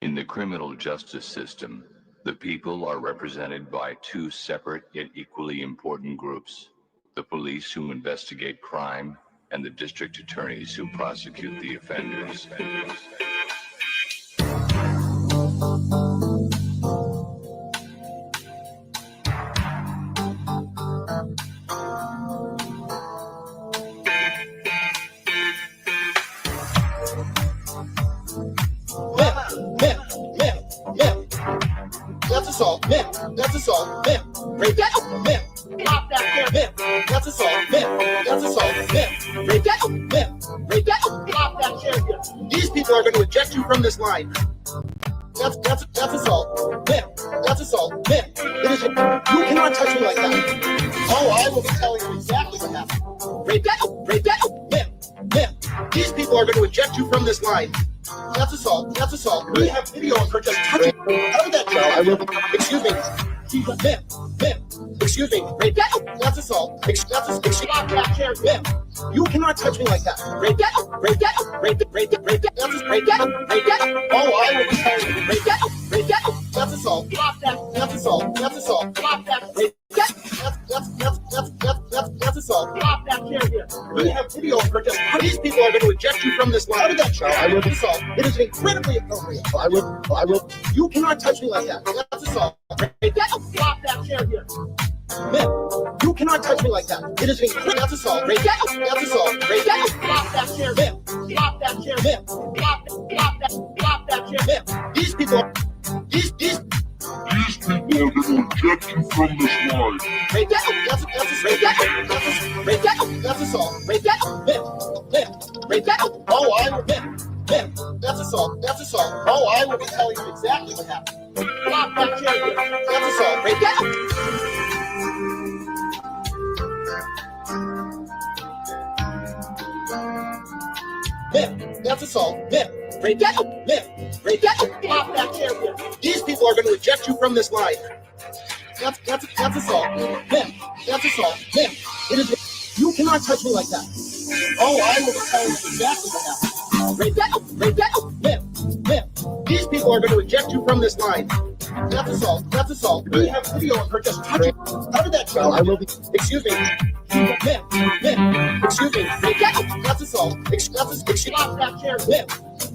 In the criminal justice system, the people are represented by two separate yet equally important groups: the police who investigate crime and the district attorneys who prosecute the offenders. That's assault, that's assault, break that up, pop that chair, that's assault, that's assault, break that up, break that up, pop that chair. These people are going to eject you from this line. That's assault, that's assault, it is, you cannot touch me like that. Oh, I will be telling you exactly what happened. Break that up, these people are going to eject you from this line. That's assault. That's assault. We have video of her just touching. How did that go? I will. Excuse me. Excuse me. That's assault. You cannot touch me like that. Break that up. Break that up. Break that. Break that. Break that. That's break that up. Break that up. Oh, I will be telling you. Break that up. Break that up. That's assault. That's assault. That's assault. Break that. That's assault. Pop that chair here. We have video of her just. These people are going to eject you from this line. How did that show? I will assault. It is incredibly appropriate. I will. You cannot touch me like that. That's assault. Break that. Pop that chair here. You cannot touch me like that. It is incredible. That's assault. Break that. That's assault. Break that. Pop that chair. Pop that chair. Pop that chair. These people. These people are going to eject you from this line. Break that up. That's break that up. Break that up. That's assault. Break that up. Break that up. Oh, I will. That's assault. That's assault. Oh, I will be telling you exactly what happened. Pop that chair. That's assault. Break that up. That's assault. Break that up. Break that up. Pop that chair. These people are going to eject you from this line. That's assault. That's assault. It is. You cannot touch me like that. Oh, I will be telling you exactly what happened. Break that up. Break that up. These people are going to eject you from this line. That's assault. That's assault. We have video of her just touching. How did that go? I will be. Excuse me. Excuse me. Break that up. That's assault. Pop that chair.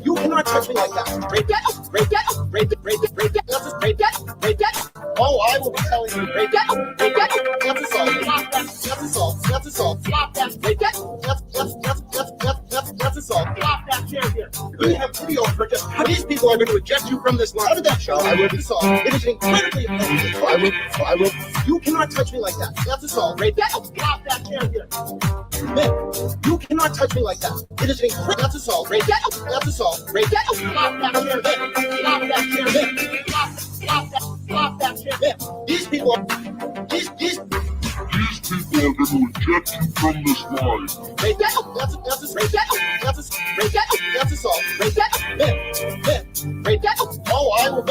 You cannot touch me like that. Break that up. Break that up. Break that. Break that. Break that. That's break that. Break that. Oh, I will be telling you. Break that up. Break that up. That's assault. Pop that. That's assault. That's assault. Pop that. Break that. That's assault. Pop that chair here. We have video of her just. These people are going to eject you from this line. How did that show? I will be assault. It is incredibly appropriate. I will. You cannot touch me like that. That's assault. Break that up. Pop that chair here. You cannot touch me like that. It is incredible. That's assault. Break that up. That's assault. Break that up. Pop that chair. Pop that chair. Pop that chair. These people are going to eject you from this line. Break that up. That's break that up. Break that up. That's assault. Break that up. Break that up. Oh, I will.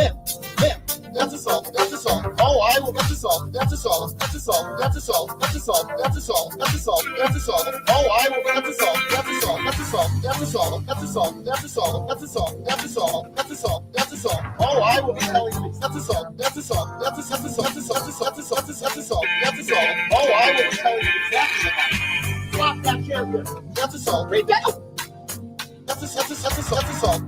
That's assault. That's assault. Oh, I will. That's assault. That's assault. That's assault. That's assault. That's assault. That's assault. That's assault. That's assault. Oh, I will. That's assault. That's assault. That's assault. That's assault. That's assault. That's assault. That's assault. That's assault. That's assault. That's assault. Oh, I will be telling you. That's assault. That's assault. That's assault. That's assault. That's assault. That's assault. That's assault. That's assault. Oh, I will be telling you exactly what happened. Pop that chair here. That's assault. Break that up. That's assault.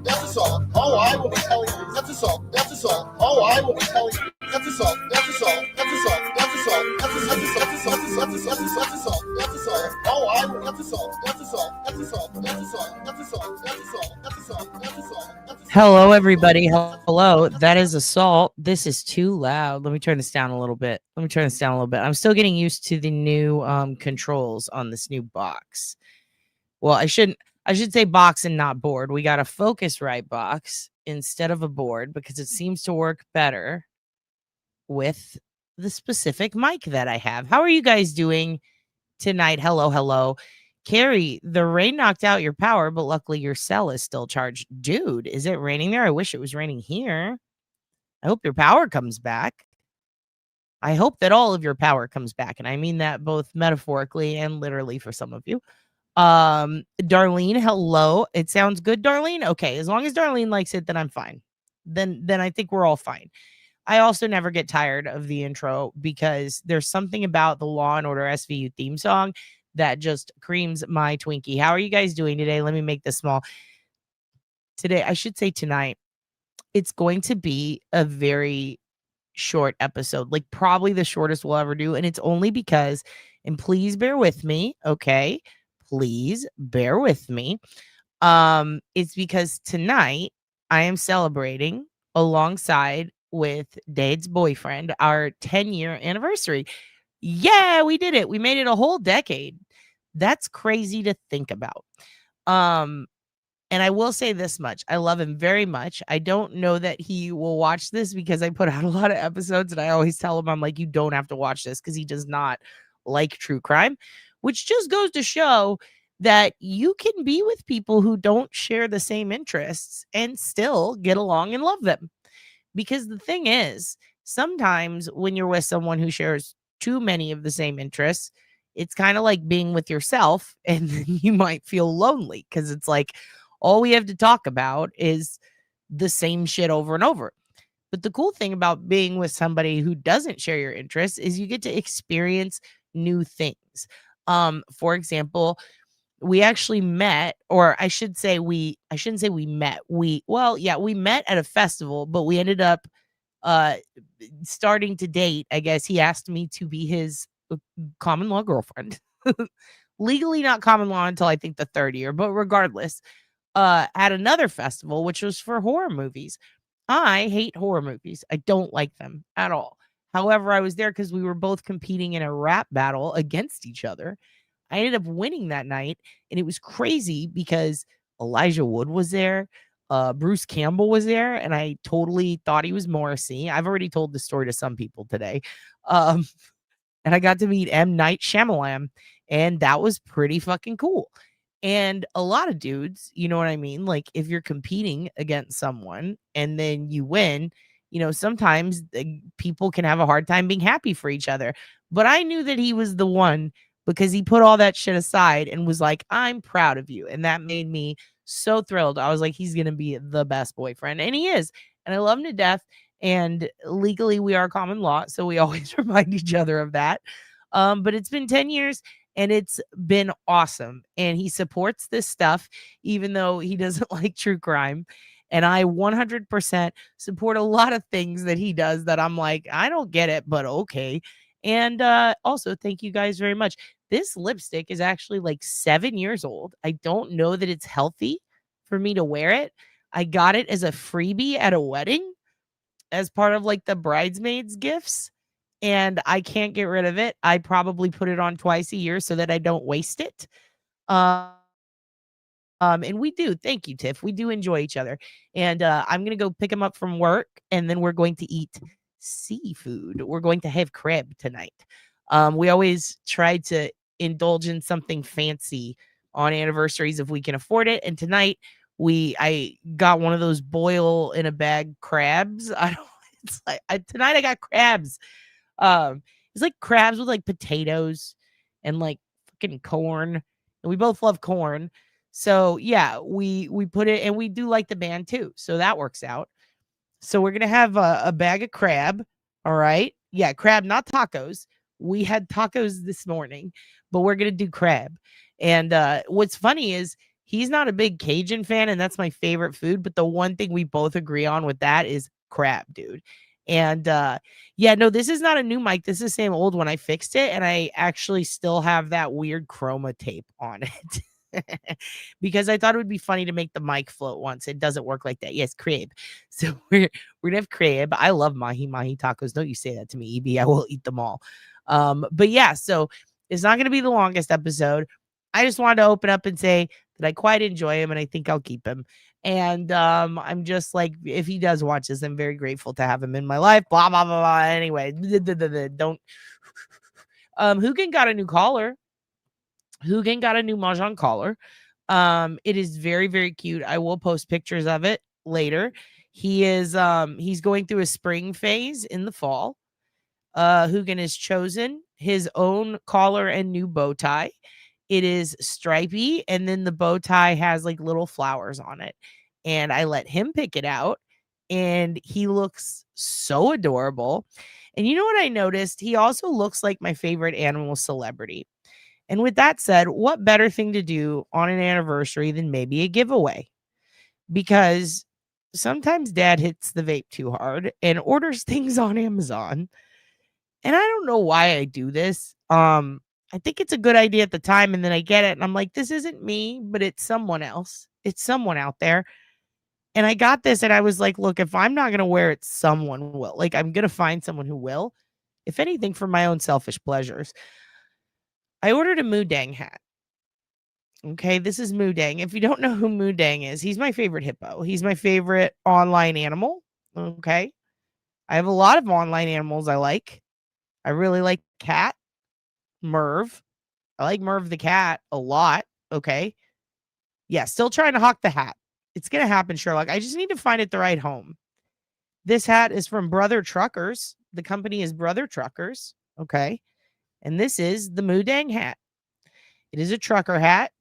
That's assault. Oh, I will be telling you. That's assault. That's assault. Oh, I will be telling you. That's assault. That's assault. That's assault. That's assault. That's assault. That's assault. That's assault. That's assault. Oh, I will. That's assault. That's assault. That's assault. That's assault. That's assault. That's assault. That's assault. That's assault. Hello, everybody. Hello. That is assault. This is too loud. Let me turn this down a little bit. I'm still getting used to the new controls on this new box. Well, I should say box and not board. We got a Focusrite box instead of a board because it seems to work better with the specific mic that I have. How are you guys doing tonight? Hello. Carrie, the rain knocked out your power, but luckily your cell is still charged. Dude, is it raining there? I wish it was raining here. I hope your power comes back. I hope that all of your power comes back. And I mean that both metaphorically and literally for some of you. Darlene, hello. It sounds good, Darlene. Okay, as long as Darlene likes it, then I'm fine. then I think we're all fine. I also never get tired of the intro because there's something about the Law and Order SVU theme song that just creams my Twinkie. How are you guys doing today? Let me make this small. Today, I should say tonight, it's going to be a very short episode, like probably the shortest we'll ever do. And it's only because, and please bear with me, okay? Please bear with me. It's because tonight I am celebrating alongside with Dade's boyfriend our 10-year anniversary. Yeah, we did it. We made it a whole decade. That's crazy to think about. And I will say this much. I love him very much. I don't know that he will watch this because I put out a lot of episodes and I always tell him, I'm like, you don't have to watch this because he does not like true crime, which just goes to show that you can be with people who don't share the same interests and still get along and love them. Because the thing is, sometimes when you're with someone who shares too many of the same interests, it's kind of like being with yourself and then you might feel lonely because it's like all we have to talk about is the same shit over and over. But the cool thing about being with somebody who doesn't share your interests is you get to experience new things. For example, we actually met, or I shouldn't say we met. We met at a festival, but we ended up starting to date. I guess he asked me to be his common law girlfriend. Legally not common law until I think the third year, but regardless, at another festival, which was for horror movies. I hate horror movies. I don't like them at all. However, I was there because we were both competing in a rap battle against each other. I ended up winning that night, and it was crazy because Elijah Wood was there. Bruce Campbell was there, and I totally thought he was Morrissey. I've already told the story to some people today. And I got to meet M. Night Shyamalan, and that was pretty fucking cool. And a lot of dudes, you know what I mean? Like if you're competing against someone and then you win, sometimes people can have a hard time being happy for each other. But I knew that he was the one because he put all that shit aside and was like, I'm proud of you. And that made me so thrilled. I was like, he's going to be the best boyfriend. And he is. And I love him to death. And legally, we are common law. So we always remind each other of that. But it's been 10 years. And it's been awesome. And he supports this stuff, even though he doesn't like true crime. And I 100% support a lot of things that he does that I'm like, I don't get it, but okay. And also, thank you guys very much. This lipstick is actually like 7 years old. I don't know that it's healthy for me to wear it. I got it as a freebie at a wedding as part of like the bridesmaids gifts. And I can't get rid of it. I probably put it on twice a year so that I don't waste it. And we do. Thank you, Tiff. We do enjoy each other. And I'm going to go pick him up from work, and then we're going to eat seafood. We're going to have crab tonight. We always try to indulge in something fancy on anniversaries if we can afford it. And tonight, I got one of those boil in a bag crabs. Tonight I got crabs. It's like crabs with like potatoes and like fucking corn. And we both love corn. So yeah, we put it, and we do like the band too. So that works out. So we're gonna have a bag of crab. All right. Yeah, crab, not tacos. We had tacos this morning, but we're gonna do crab. And what's funny is he's not a big Cajun fan, and that's my favorite food. But the one thing we both agree on with that is crab, dude. And yeah, no, this is not a new mic. This is the same old one. I fixed it, and I actually still have that weird chroma tape on it because I thought it would be funny to make the mic float once. It doesn't work like that. Yes, crab. So we're gonna have crab. I love mahi tacos. Don't you say that to me, EB. I will eat them all. But yeah, so it's not gonna be the longest episode. I just wanted to open up and say that I quite enjoy him, and I think I'll keep him. And I'm just like, if he does watch this, I'm very grateful to have him in my life. Blah blah blah blah. Anyway, don't. Hugin got a new collar. Hugin got a new Mahjong collar. It is very very cute. I will post pictures of it later. He's going through a spring phase in the fall. Hugin has chosen his own collar and new bow tie. It is stripy, and then the bow tie has like little flowers on it. And I let him pick it out. and he looks so adorable. And you know what I noticed? He also looks like my favorite animal celebrity. And with that said, what better thing to do on an anniversary than maybe a giveaway? Because sometimes dad hits the vape too hard and orders things on Amazon. And I don't know why I do this. I think it's a good idea at the time, and then I get it and I'm like, this isn't me, but it's someone else. It's someone out there. And I got this and I was like, look, if I'm not going to wear it, someone will. Like, I'm going to find someone who will, if anything, for my own selfish pleasures. I ordered a Moodang hat. Okay, this is Moodang. If you don't know who Moodang is, he's my favorite hippo. He's my favorite online animal. Okay. I have a lot of online animals I like. I really like Cat, Merv. I like Merv the cat a lot. Okay. Yeah, still trying to hawk the hat. It's going to happen, Sherlock. I just need to find it the right home. This hat is from Brother Truckers. The company is Brother Truckers. Okay. And this is the Moodang hat. It is a trucker hat.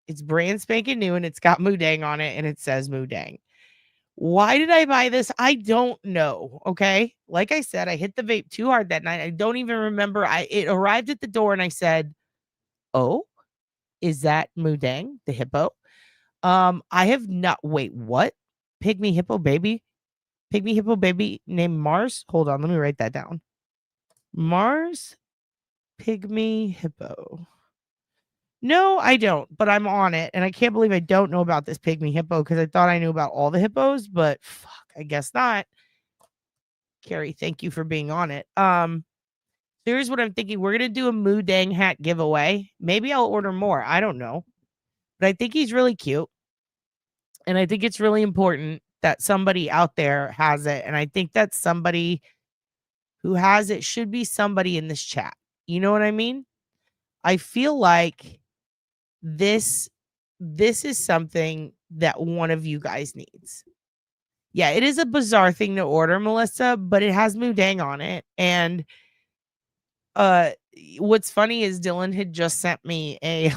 It's brand spanking new and it's got Moodang on it and it says Moodang. Why did I buy this? I don't know. Okay. Like I said, I hit the vape too hard that night. I don't even remember. It arrived at the door and I said, oh, is that Moodang, the hippo? I have not. Wait, what? Pygmy hippo baby? Pygmy hippo baby named Mars? Hold on. Let me write that down. Mars Pygmy hippo. No, I don't, but I'm on it. And I can't believe I don't know about this pygmy hippo because I thought I knew about all the hippos, but fuck, I guess not. Carrie, thank you for being on it. Here's what I'm thinking. We're gonna do a Moodang hat giveaway. Maybe I'll order more. I don't know. But I think he's really cute. And I think it's really important that somebody out there has it. And I think that somebody who has it should be somebody in this chat. You know what I mean? I feel like this is something that one of you guys needs. Yeah, it is a bizarre thing to order, Melissa, but it has Moodang on it. And what's funny is Dylan had just sent me a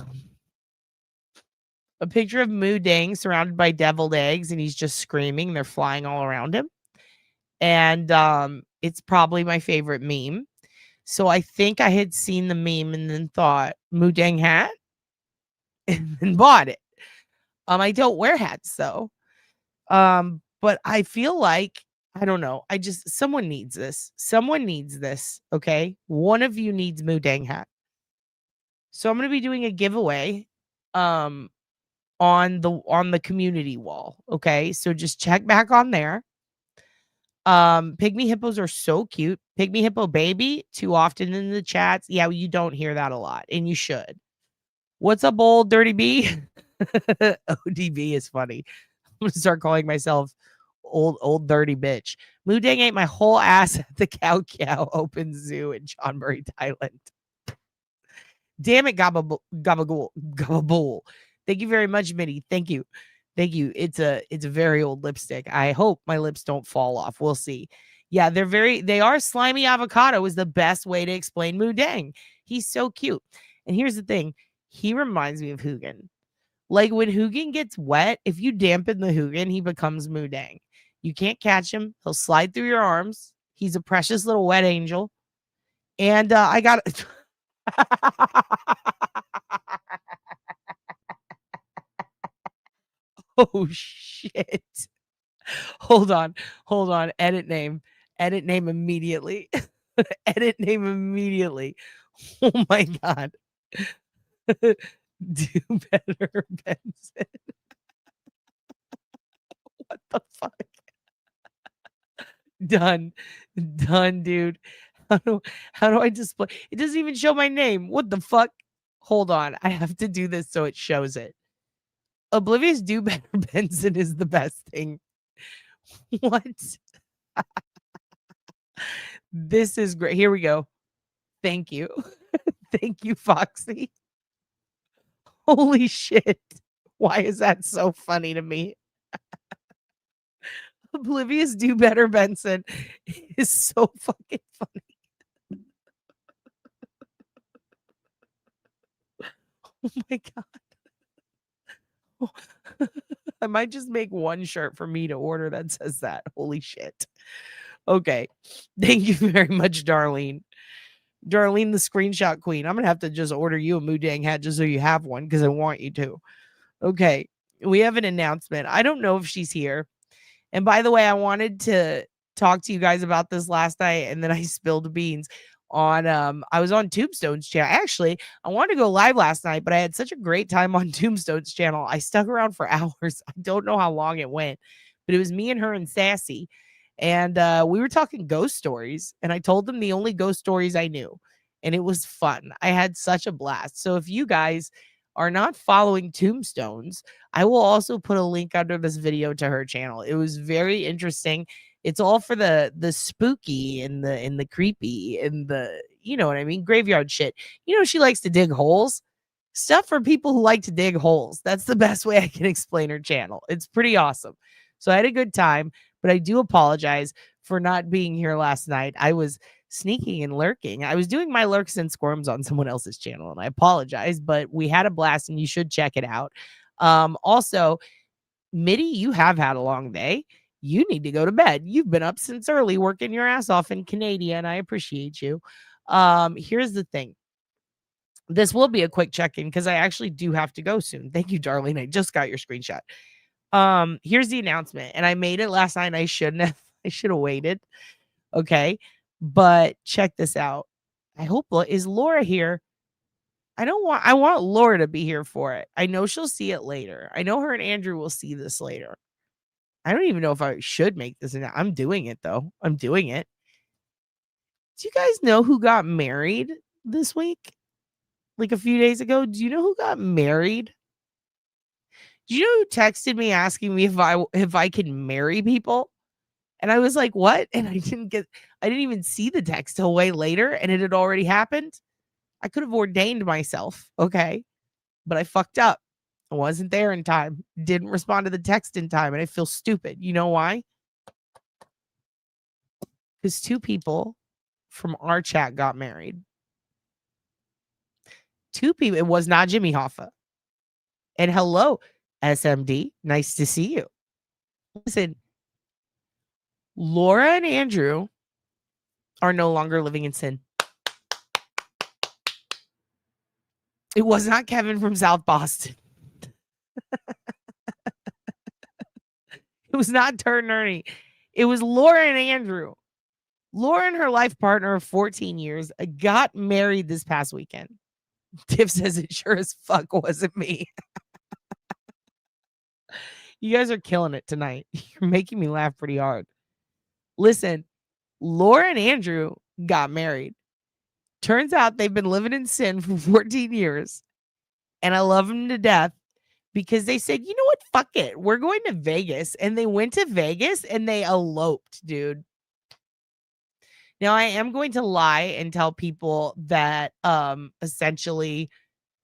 picture of Moodang surrounded by deviled eggs and he's just screaming. They're flying all around him. And it's probably my favorite meme. So I think I had seen the meme and then thought Moodang hat and then bought it. I don't wear hats though. But I feel like I don't know. Someone needs this. Someone needs this. Okay. One of you needs Moodang hat. So I'm gonna be doing a giveaway on the community wall. Okay. So just check back on there. Pygmy hippos are so cute. Pygmy hippo baby, too often in the chats. Yeah, you don't hear that a lot, and you should. What's up, old dirty B? ODB is funny. I'm gonna start calling myself old dirty bitch. Moodang ate my whole ass at the Cow Open Zoo in Chonburi, Thailand. Damn it, Gabagool. Thank you very much, Mitty. Thank you. Thank you. It's a very old lipstick. I hope my lips don't fall off. We'll see. Yeah, they are slimy avocado is the best way to explain Moodang. He's so cute. And here's the thing. He reminds me of Hugin. Like when Hugin gets wet, if you dampen the Hugin, he becomes Moodang. You can't catch him. He'll slide through your arms. He's a precious little wet angel. And I got oh shit. Hold on. Edit name immediately. Edit name immediately. Oh my god. Do better, Benson. What the fuck? Done, dude. How do I display? It doesn't even show my name. What the fuck? Hold on. I have to do this so it shows it. Oblivious Do Better Benson is the best thing. What? This is great. Here we go. Thank you. Thank you, Foxy. Holy shit. Why is that so funny to me? Oblivious Do Better Benson is so fucking funny. Oh my god. I might just make one shirt for me to order that says that. Holy shit. Okay. Thank you very much, Darlene. Darlene, the screenshot queen. I'm going to have to just order you a Moodang hat just so you have one because I want you to. Okay. We have an announcement. I don't know if she's here. And by the way, I wanted to talk to you guys about this last night and then I spilled the beans on I was on Tombstone's channel. Actually, I wanted to go live last night, but I had such a great time on Tombstone's channel. I stuck around for hours. I don't know how long it went, but it was me and her and Sassy. And we were talking ghost stories, and I told them the only ghost stories I knew. And it was fun. I had such a blast. So if you guys are not following Tombstones, I will also put a link under this video to her channel. It was very interesting. It's all for the spooky and the creepy and the, you know what I mean, graveyard shit. You know, she likes to dig holes. Stuff for people who like to dig holes. That's the best way I can explain her channel. It's pretty awesome. So I had a good time, but I do apologize for not being here last night. I was sneaking and lurking. I was doing my lurks and squirms on someone else's channel, and I apologize, but we had a blast and you should check it out. Also, Mitty, you have had a long day. You need to go to bed. You've been up since early working your ass off in Canada, and I appreciate you. Here's the thing. This will be a quick check-in because I actually do have to go soon. Thank you, darling. I just got your screenshot. Here's the announcement, and I made it last night. I shouldn't have. I should have waited. Okay, but check this out. I hope is Laura here. I want Laura to be here for it. I know she'll see it later. I know her and Andrew will see this later. I don't even know if I should make this. I'm doing it though. I'm doing it. Do you guys know who got married this week? Like a few days ago? Do you know who got married? Do you know who texted me asking me if I can marry people? And I was like, what? And I didn't even see the text till way later, and it had already happened. I could have ordained myself, okay? But I fucked up. I wasn't there in time. Didn't respond to the text in time, and I feel stupid. You know why? Because 2 people from our chat got married. 2 people. It was not Jimmy Hoffa. And hello, SMD. Nice to see you. Listen, Laura and Andrew are no longer living in sin. It was not Kevin from South Boston. It was not Turd and Ernie. It was Laura and Andrew. Laura and her life partner of 14 years got married this past weekend. Tiff says it sure as fuck wasn't me. You guys are killing it tonight. You're making me laugh pretty hard. Listen, Laura and Andrew got married. Turns out they've been living in sin for 14 years. And I love them to death because they said, you know what? Fuck it. We're going to Vegas. And they went to Vegas and they eloped, dude. Now, I am going to lie and tell people that essentially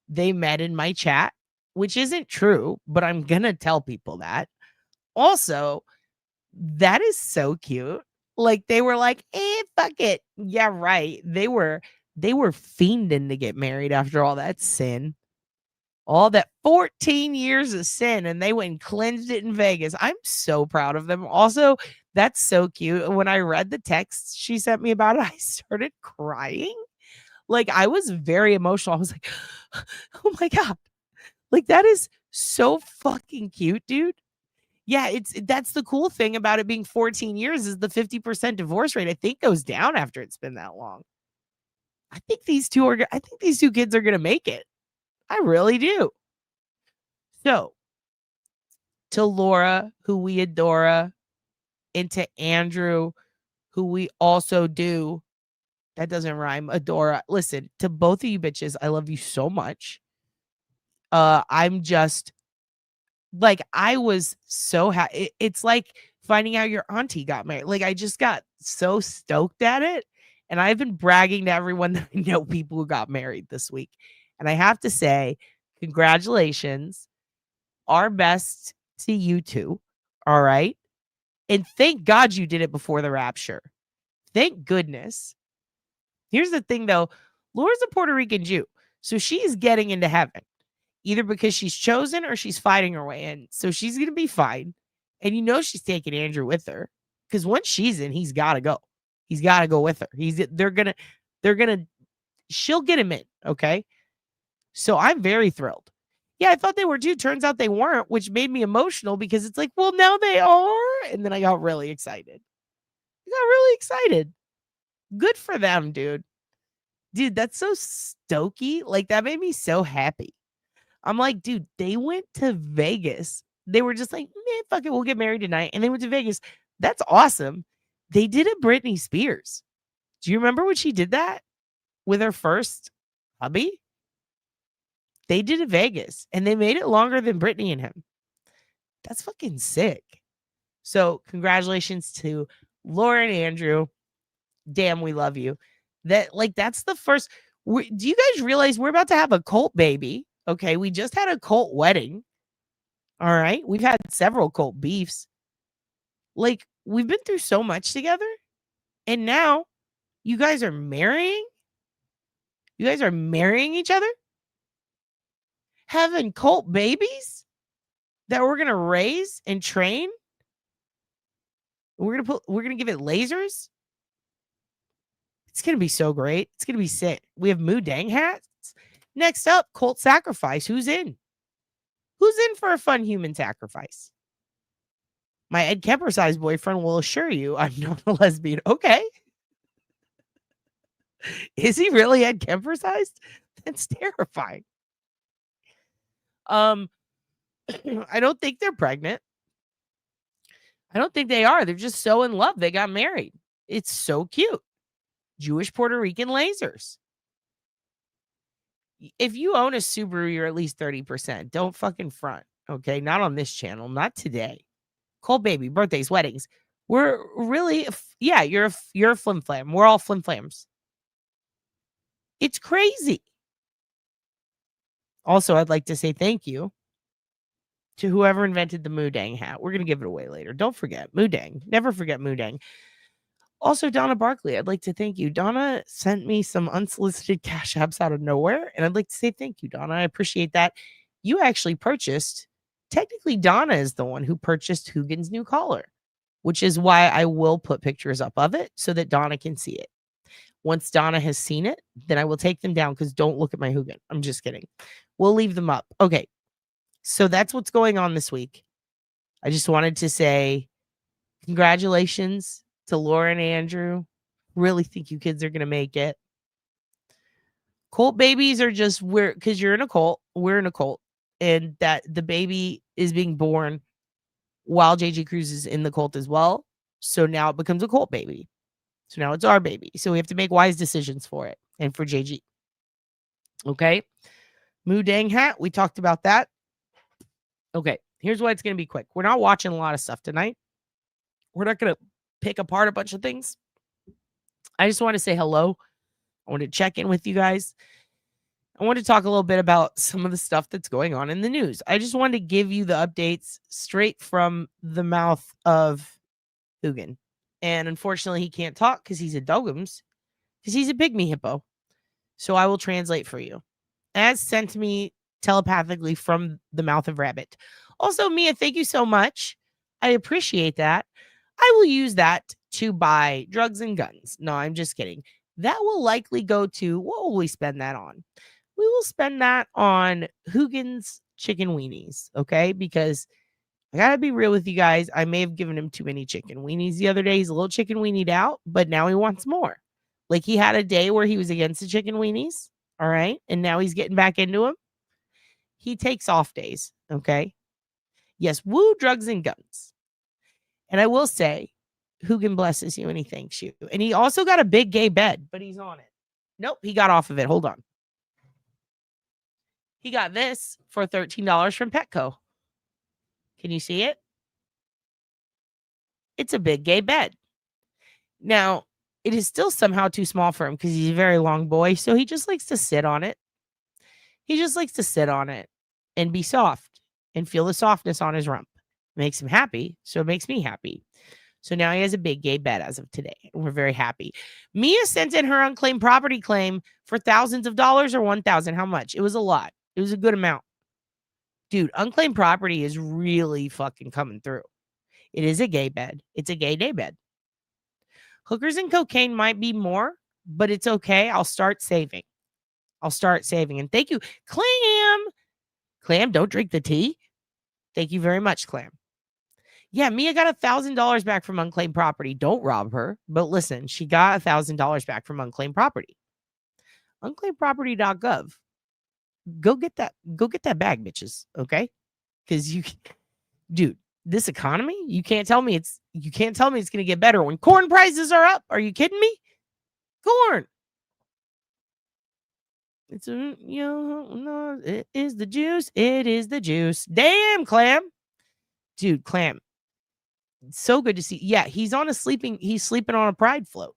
they met in my chat, which isn't true, but I'm going to tell people that. Also, that is so cute. Like, they were like, fuck it. Yeah, right. They were fiending to get married after all that sin. All that 14 years of sin, and they went and cleansed it in Vegas. I'm so proud of them. Also, that's so cute. When I read the text she sent me about it, I started crying. Like, I was very emotional. I was like, oh my God. Like, that is so fucking cute, dude. Yeah, that's the cool thing about it being 14 years is the 50% divorce rate, I think, goes down after it's been that long. I think these two kids are going to make it. I really do. So, to Laura, who we adore, and to Andrew, who we also do. That doesn't rhyme. Adora. Listen, to both of you bitches, I love you so much. I'm just like, I was so happy. It's like finding out your auntie got married. Like, I just got so stoked at it. And I've been bragging to everyone that I know people who got married this week. And I have to say, congratulations. Our best to you two. All right. And thank God you did it before the rapture. Thank goodness. Here's the thing, though. Laura's a Puerto Rican Jew. So she's getting into heaven. either because she's chosen or she's fighting her way in. So she's going to be fine. And you know she's taking Andrew with her because once she's in, he's got to go. He's got to go with her. She'll get him in. Okay. So I'm very thrilled. Yeah, I thought they were too. Turns out they weren't, which made me emotional because it's like, well, now they are. And then I got really excited. Good for them, dude. Dude, that's so stokey. Like, that made me so happy. I'm like, dude, they went to Vegas. They were just like, man, fuck it, we'll get married tonight. And they went to Vegas. That's awesome. They did it Britney Spears. Do you remember when she did that with her first hubby? They did it Vegas, and they made it longer than Britney and him. That's fucking sick. So congratulations to Laura and Andrew. Damn, we love you. That's the first. Do you guys realize we're about to have a cult baby? Okay, we just had a cult wedding. All right, we've had several cult beefs. Like, we've been through so much together, and now you guys are marrying. You guys are marrying each other, having cult babies that we're gonna raise and train. We're gonna give it lasers. It's gonna be so great. It's gonna be sick. We have Moo Dang hats. Next up, cult sacrifice. Who's in? Who's in for a fun human sacrifice? My Ed Kemper-sized boyfriend will assure you I'm not a lesbian. Okay. Is he really Ed Kemper-sized? That's terrifying. I don't think they're pregnant. I don't think they are. They're just so in love. They got married. It's so cute. Jewish Puerto Rican lasers. If you own a Subaru, you're at least 30%. Don't fucking front. Okay. Not on this channel. Not today. Cold baby, birthdays, weddings. We're really, yeah, you're a flim flam. We're all flim flams. It's crazy. Also, I'd like to say thank you to whoever invented the Moo Dang hat. We're going to give it away later. Don't forget Moo Dang. Never forget Moo Dang. Also, Donna Barkley, I'd like to thank you. Donna sent me some unsolicited cash apps out of nowhere, and I'd like to say thank you, Donna. I appreciate that. You actually purchased, technically, Donna is the one who purchased Hugin's new collar, which is why I will put pictures up of it so that Donna can see it. Once Donna has seen it, then I will take them down because don't look at my Hugin. I'm just kidding. We'll leave them up. Okay. So that's what's going on this week. I just wanted to say congratulations to Laura and Andrew. Really think you kids are going to make it. Cult babies are just weird because you're in a cult. We're in a cult. And that the baby is being born while JG Cruz is in the cult as well. So now it becomes a cult baby. So now it's our baby. So we have to make wise decisions for it and for JG. Okay. Moo Dang hat. We talked about that. Okay. Here's why it's going to be quick. We're not watching a lot of stuff tonight. We're not going to pick apart a bunch of things. I just want to say hello. I want to check in with you guys. I want to talk a little bit about some of the stuff that's going on in the news. I just wanted to give you the updates straight from the mouth of Hugin. And unfortunately, he can't talk because he's a Dogums, because he's a pygmy hippo. So I will translate for you. As sent to me telepathically from the mouth of Rabbit. Also, Mia, thank you so much. I appreciate that. I will use that to buy drugs and guns. No, I'm just kidding. That will likely go to, what will we spend that on? We will spend that on Hugin's chicken weenies, okay? Because I gotta be real with you guys. I may have given him too many chicken weenies the other day. He's a little chicken weenied out, but now he wants more. Like, he had a day where he was against the chicken weenies, all right? And now he's getting back into them. He takes off days, okay? Yes, woo, drugs and guns. And I will say, Hugin blesses you and he thanks you. And he also got a big gay bed, but he's on it. Nope, he got off of it. Hold on. He got this for $13 from Petco. Can you see it? It's a big gay bed. Now, it is still somehow too small for him because he's a very long boy, so he just likes to sit on it. He just likes to sit on it and be soft and feel the softness on his rump. It makes him happy, so it makes me happy. So now he has a big gay bed as of today. And we're very happy. Mia sent in her unclaimed property claim for thousands of dollars or 1,000. How much? It was a lot. It was a good amount. Dude, unclaimed property is really fucking coming through. It is a gay bed. It's a gay day bed. Hookers and cocaine might be more, but it's okay. I'll start saving. And thank you, Clam. Clam, don't drink the tea. Thank you very much, Clam. Yeah, Mia got $1,000 back from unclaimed property. Don't rob her. But listen, she got $1,000 back from unclaimed property. Unclaimedproperty.gov. Go get that bag, bitches. Okay? Because dude, this economy, you can't tell me it's gonna get better when corn prices are up. Are you kidding me? Corn. It's no, it is the juice. It is the juice. Damn, Clam. Dude, Clam. So good to see. Yeah, he's sleeping on a pride float.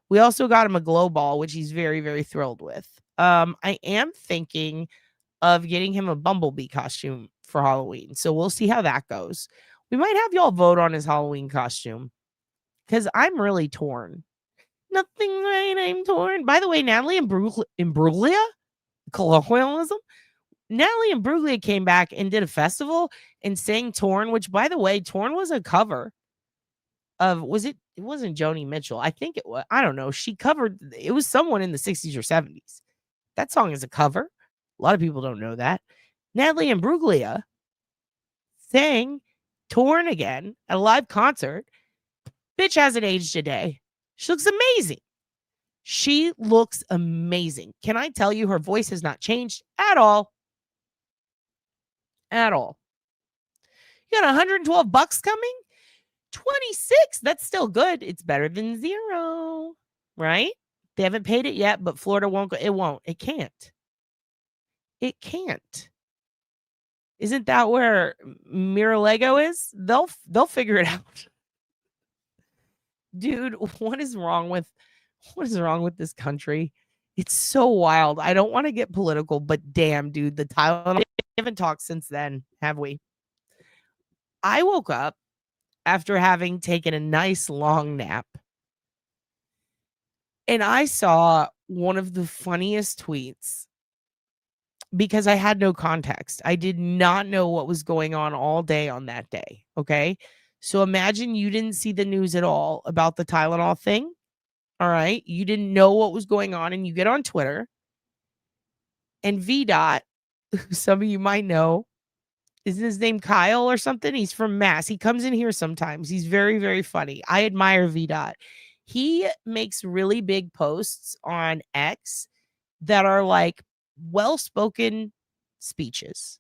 We also got him a glow ball, which he's very, very thrilled with. I am thinking of getting him a Bumblebee costume for Halloween. So we'll see how that goes. We might have y'all vote on his Halloween costume because I'm really torn. Nothing right, I'm torn. By the way, Natalie Imbruglia, colloquialism. Natalie Imbruglia came back and did a festival and sang Torn, which, by the way, Torn was a cover of, it wasn't Joni Mitchell. I think it was, I don't know. She covered, it was someone in the 60s or 70s. That song is a cover. A lot of people don't know that. Natalie Imbruglia sang Torn again at a live concert. Bitch hasn't aged a day. She looks amazing. She looks amazing. Can I tell you, her voice has not changed at all. At all. You got $112 coming? 26. That's still good. It's better than 0, right? They haven't paid it yet, but Florida won't go. It won't. It can't. It can't. Isn't that where Miralego is? They'll figure it out. Dude, what is wrong with this country? It's so wild. I don't want to get political, but damn, dude, the Tylenol, we haven't talked since then, have we? I woke up after having taken a nice long nap, and I saw one of the funniest tweets because I had no context. I did not know what was going on all day on that day, okay? So imagine you didn't see the news at all about the Tylenol thing, all right? You didn't know what was going on, and you get on Twitter, and VDOT, who some of you might know, isn't his name Kyle or something? He's from Mass. He comes in here sometimes. He's very, very funny. I admire VDOT. He makes really big posts on X that are like well-spoken speeches,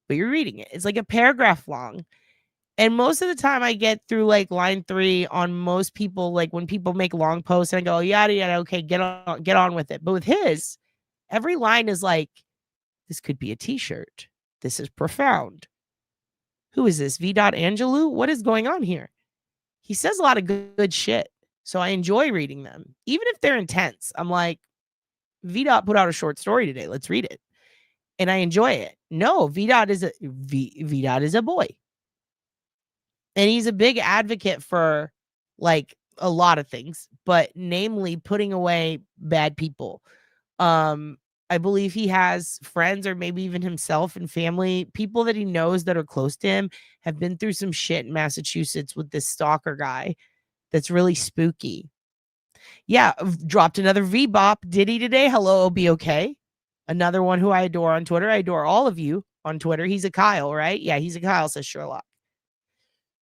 but you're reading it. It's like a paragraph long. And most of the time I get through like line 3 on most people, like when people make long posts and I go, yada, yada, okay, get on with it. But with his, every line is like, this could be a t-shirt. This is profound. Who is this? V. Angelou? What is going on here? He says a lot of good shit. So I enjoy reading them. Even if they're intense. I'm like, V. put out a short story today. Let's read it. And I enjoy it. No, V. is a boy. And he's a big advocate for like a lot of things, but namely putting away bad people. I believe he has friends or maybe even himself and family, people that he knows that are close to him have been through some shit in Massachusetts with this stalker guy that's really spooky. Yeah, dropped another V-bop Diddy today. Hello, be okay. Another one who I adore on Twitter. I adore all of you on Twitter. He's a Kyle, right? Yeah, he's a Kyle, says Sherlock.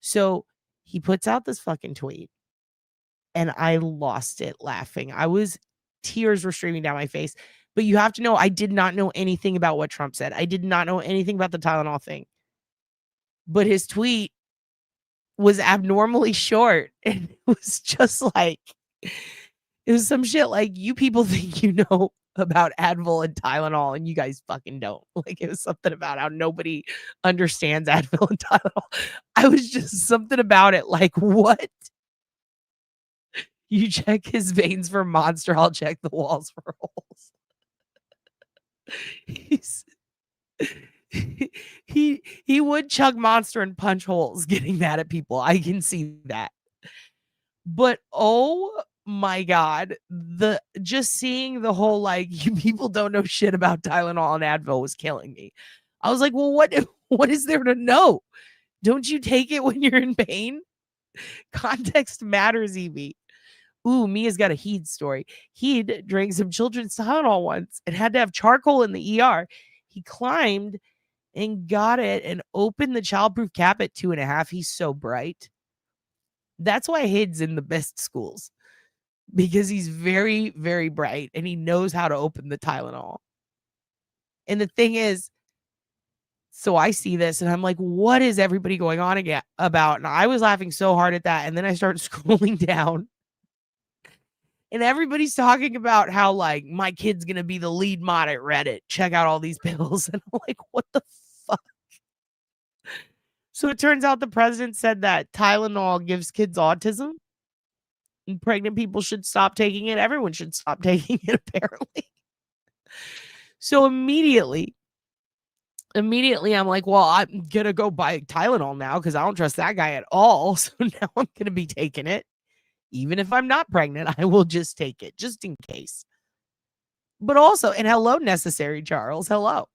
So he puts out this fucking tweet and I lost it laughing. Tears were streaming down my face. But you have to know, I did not know anything about what Trump said. I did not know anything about the Tylenol thing. But his tweet was abnormally short. And it was just like, it was some shit like, you people think you know about Advil and Tylenol and you guys fucking don't. Like, it was something about how nobody understands Advil and Tylenol. I was just something about it like, what? You check his veins for Monster, I'll check the walls for holes. He would chug Monster and punch holes getting mad at people. I can see that. But oh my God, just seeing the whole like, you people don't know shit about Tylenol and Advil was killing me. I was like, well, what is there to know? Don't you take it when you're in pain? Context matters, Evie. Ooh, Mia's got a Heed story. Heed drank some children's Tylenol once and had to have charcoal in the ER. He climbed and got it and opened the childproof cap at 2.5. He's so bright. That's why Heed's in the best schools, because he's very, very bright and he knows how to open the Tylenol. And the thing is, so I see this and I'm like, what is everybody going on again about? And I was laughing so hard at that. And then I started scrolling down and everybody's talking about how, like, my kid's going to be the lead mod at Reddit. Check out all these pills. And I'm like, what the fuck? So it turns out the president said that Tylenol gives kids autism and pregnant people should stop taking it. Everyone should stop taking it, apparently. So immediately I'm like, well, I'm going to go buy Tylenol now because I don't trust that guy at all. So now I'm going to be taking it. Even if I'm not pregnant, I will just take it just in case. But also, and hello, necessary Charles. Hello.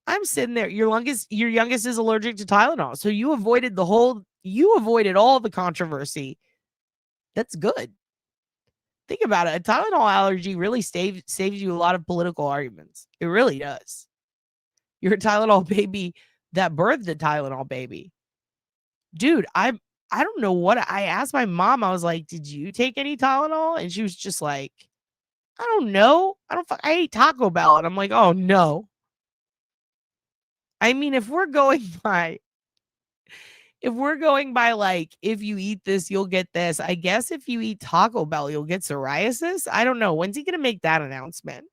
I'm sitting there. Your youngest is allergic to Tylenol. So you avoided all the controversy. That's good. Think about it. A Tylenol allergy really saves you a lot of political arguments. It really does. You're a Tylenol baby that birthed a Tylenol baby. Dude, I don't know what I asked my mom. I was like, did you take any Tylenol? And she was just like, I don't know. I ate Taco Bell. And I'm like, oh no. I mean, if we're going by like, if you eat this, you'll get this. I guess if you eat Taco Bell, you'll get psoriasis. I don't know. When's he going to make that announcement?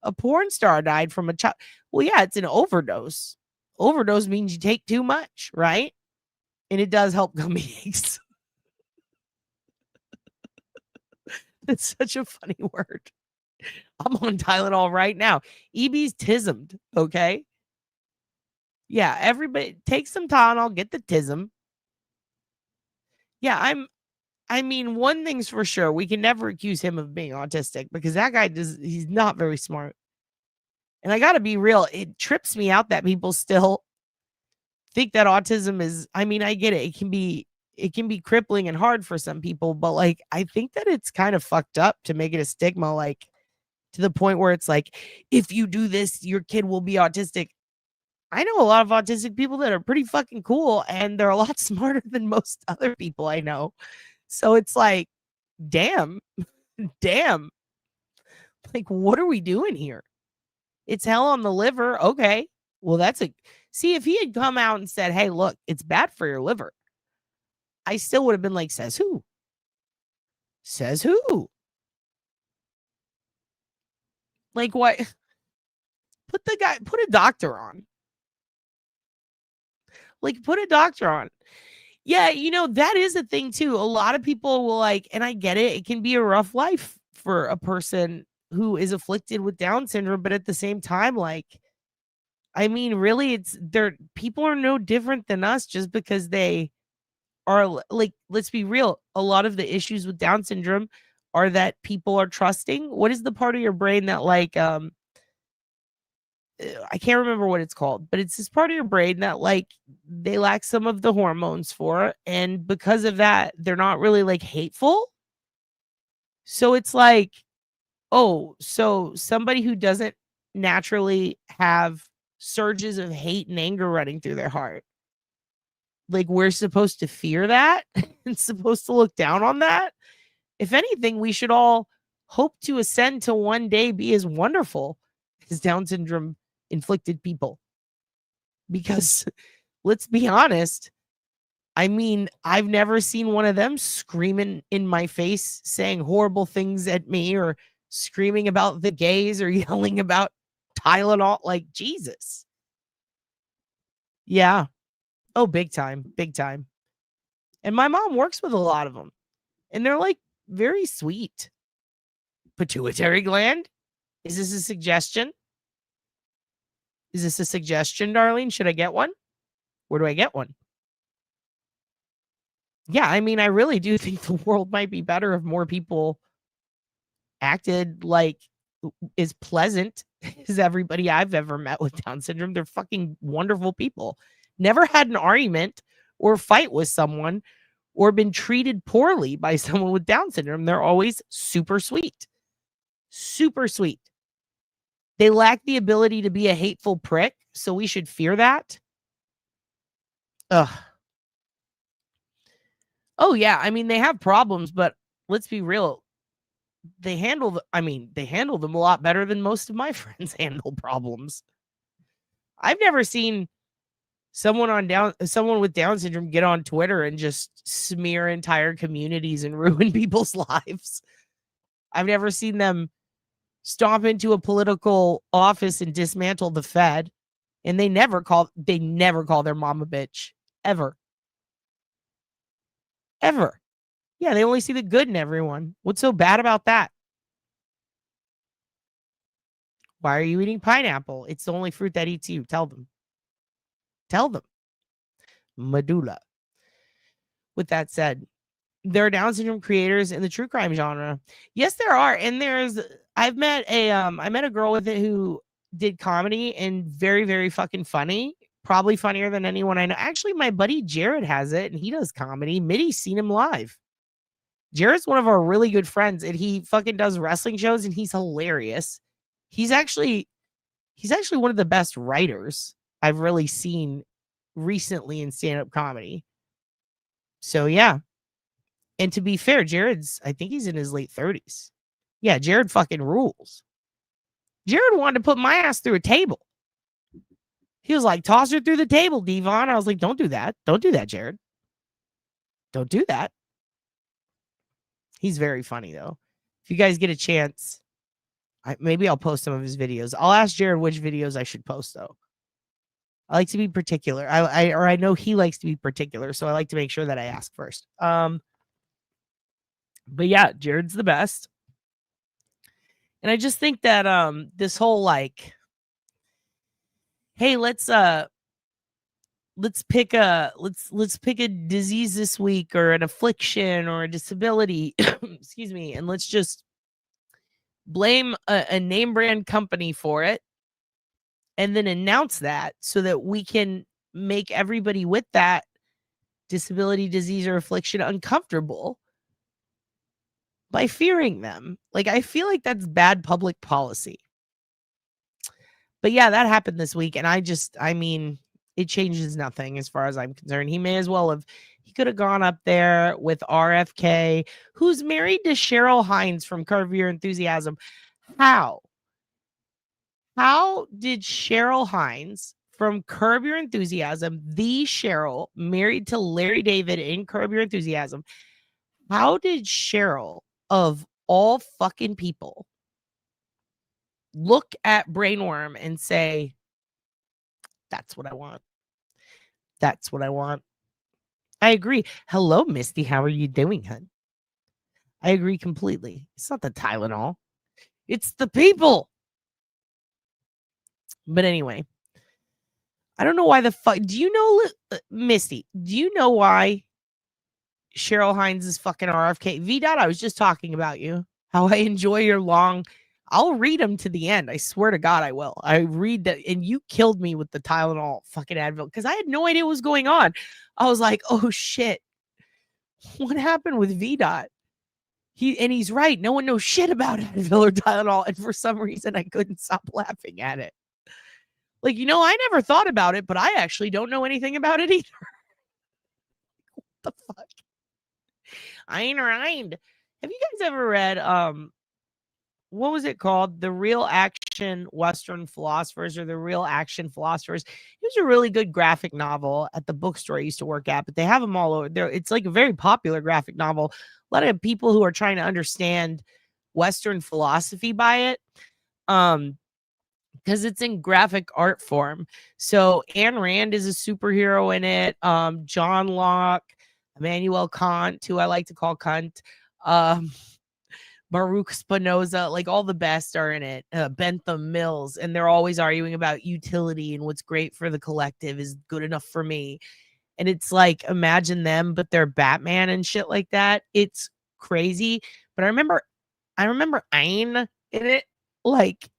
A porn star died from a child. Well, yeah, it's an overdose. Overdose means you take too much, right? And it does help gummy aches. It's such a funny word. I'm on Tylenol right now. EB's tismed, okay? Yeah, everybody take some Tylenol, get the tism. Yeah, I mean, one thing's for sure. We can never accuse him of being autistic because that guy he's not very smart. And I got to be real, it trips me out that people still think that autism is, I mean, I get it. It can be crippling and hard for some people, but like, I think that it's kind of fucked up to make it a stigma, like to the point where it's like, if you do this, your kid will be autistic. I know a lot of autistic people that are pretty fucking cool and they're a lot smarter than most other people I know. So it's like, damn. Like, what are we doing here? It's hell on the liver. Okay. Well, see, if he had come out and said, hey, look, it's bad for your liver, I still would have been like, says who? Says who? Like, what? Put a doctor on. Like, put a doctor on. Yeah, that is a thing too. A lot of people will like, and I get it, it can be a rough life for a person who is afflicted with Down syndrome, but at the same time, like, I mean, really, people are no different than us just because they are, like, let's be real. A lot of the issues with Down syndrome are that people are trusting. What is the part of your brain that, like, I can't remember what it's called, but it's this part of your brain that, like, they lack some of the hormones for, and because of that, they're not really, like, hateful. So it's like, oh, so somebody who doesn't naturally have surges of hate and anger running through their heart, like, we're supposed to fear that and supposed to look down on that? If anything, we should all hope to ascend to one day be as wonderful as Down syndrome inflicted people. Because let's be honest, I mean, I've never seen one of them screaming in my face, saying horrible things at me, or screaming about the gays, or yelling about Tylenol. Like, Jesus. Yeah. Oh, big time. Big time. And my mom works with a lot of them, and they're, like, very sweet. Pituitary gland? Is this a suggestion? Is this a suggestion, Darlene? Should I get one? Where do I get one? Yeah, I mean, I really do think the world might be better if more people acted like as pleasant as everybody I've ever met with Down syndrome. They're fucking wonderful people. Never had an argument or fight with someone or been treated poorly by someone with Down syndrome. They're always super sweet. Super sweet. They lack the ability to be a hateful prick, so we should fear that. Ugh. Oh, yeah. I mean, they have problems, but let's be real. They handle them a lot better than most of my friends handle problems. I've never seen someone with Down syndrome get on Twitter and just smear entire communities and ruin people's lives. I've never seen them stomp into a political office and dismantle the Fed, and they never call their mom a bitch ever. Yeah, they only see the good in everyone. What's so bad about that? Why are you eating pineapple? It's the only fruit that eats you. Tell them. Medulla. With that said, there are Down syndrome creators in the true crime genre. Yes, there are. And I met a girl with it who did comedy and very, very fucking funny. Probably funnier than anyone I know. Actually, my buddy Jared has it and he does comedy. Mitty's seen him live. Jared's one of our really good friends and he fucking does wrestling shows and he's hilarious. He's actually one of the best writers I've really seen recently in stand-up comedy. So yeah. And to be fair, I think he's in his late 30s. Yeah, Jared fucking rules. Jared wanted to put my ass through a table. He was like, toss her through the table, Devon. I was like, don't do that. Don't do that, Jared. Don't do that. He's very funny, though. If you guys get a chance, maybe I'll post some of his videos. I'll ask Jared which videos I should post, though. I like to be particular. I know he likes to be particular, so I like to make sure that I ask first. But yeah, Jared's the best. And I just think that this whole like, hey, let's pick a disease this week or an affliction or a disability, excuse me, and let's just blame a name brand company for it and then announce that so that we can make everybody with that disability, disease, or affliction uncomfortable by fearing them. Like, I feel like that's bad public policy. But yeah, that happened this week. And it changes nothing as far as I'm concerned. He could have gone up there with RFK, who's married to Cheryl Hines from Curb Your Enthusiasm. How did Cheryl Hines from Curb Your Enthusiasm, the Cheryl, married to Larry David in Curb Your Enthusiasm, how did Cheryl, of all fucking people, look at Brainworm and say, that's what I want. That's what I want. I agree. Hello, Misty. How are you doing, hun? I agree completely. It's not the Tylenol. It's the people. But anyway, I don't know why the fuck. Do you know, Misty, do you know why Cheryl Hines is fucking RFK? VDOT, I was just talking about you. How I enjoy your long. I'll read them to the end. I swear to God, I will. I read that, and you killed me with the Tylenol fucking Advil because I had no idea what was going on. I was like, oh shit, what happened with VDOT? He's right. No one knows shit about Advil or Tylenol, and for some reason, I couldn't stop laughing at it. Like, I never thought about it, but I actually don't know anything about it either. What the fuck? I ain't right. Have you guys ever read what was it called? The Real Action Western Philosophers or The Real Action Philosophers. It was a really good graphic novel at the bookstore I used to work at, but they have them all over there. It's like a very popular graphic novel. A lot of people who are trying to understand Western philosophy by it. Because it's in graphic art form. So Ayn Rand is a superhero in it. John Locke, Immanuel Kant, who I like to call Cunt. Baruch Spinoza, like all the best are in it. Bentham Mills, and they're always arguing about utility and what's great for the collective is good enough for me. And it's like, imagine them, but they're Batman and shit like that. It's crazy. But I remember Ayn in it. Like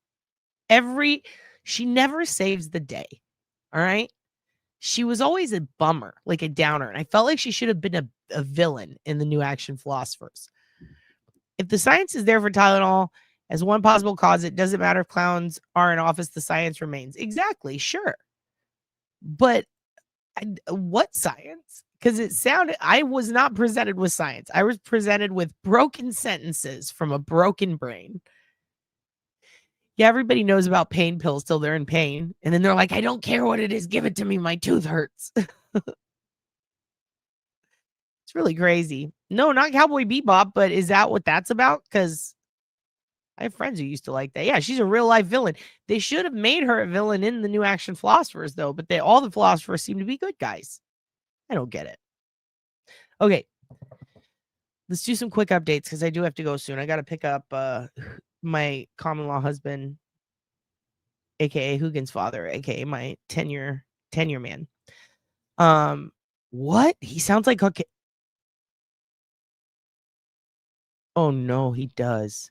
she never saves the day. All right. She was always a bummer, like a downer. And I felt like she should have been a villain in the New Action Philosophers. If the science is there for Tylenol as one possible cause, it doesn't matter if clowns are in office, the science remains. Exactly, sure. But what science? Because I was not presented with science. I was presented with broken sentences from a broken brain. Yeah, everybody knows about pain pills till they're in pain. And then they're like, I don't care what it is. Give it to me. My tooth hurts. It's really crazy. No, not Cowboy Bebop, but is that what that's about? Because I have friends who used to like that. Yeah, she's a real life villain. They should have made her a villain in the New Action Philosophers, though. But all the philosophers seem to be good guys. I don't get it. Okay. Let's do some quick updates because I do have to go soon. I got to pick up my common law husband, aka Hugin's father, aka my 10-year man. What? He sounds like okay. Oh no, he does.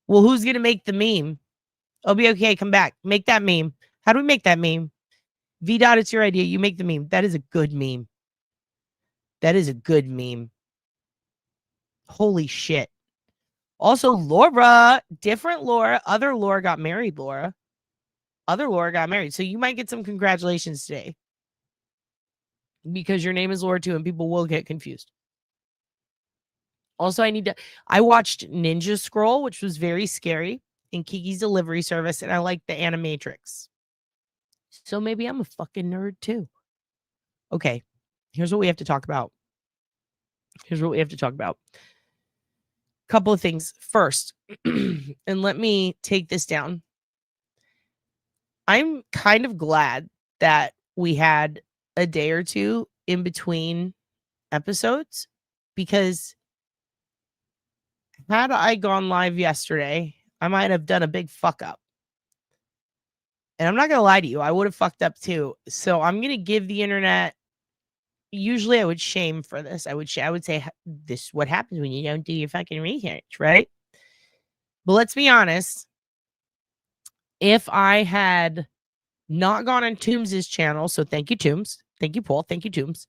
Well, who's gonna make the meme? I'll be okay. Come back. Make that meme. How do we make that meme? V dot, it's your idea. You make the meme. That is a good meme. That is a good meme. Holy shit. Also, Laura, different Laura, other Laura got married, Laura. Other Laura got married. So you might get some congratulations today. Because your name is Laura too, and people will get confused. Also, I watched Ninja Scroll, which was very scary, in Kiki's Delivery Service, and I liked the Animatrix. So maybe I'm a fucking nerd too. Okay, here's what we have to talk about. Couple of things. First, and let me take this down. I'm kind of glad that we had a day or two in between episodes, because had I gone live yesterday, I might have done a big fuck up. And I'm not going to lie to you, I would have fucked up too. So I'm going to give the internet, usually I would shame for this. I would say, this is what happens when you don't do your fucking research, right? But let's be honest. If I had not gone on Toombs' channel, so thank you, Toombs. Thank you, Paul. Thank you, Toombs.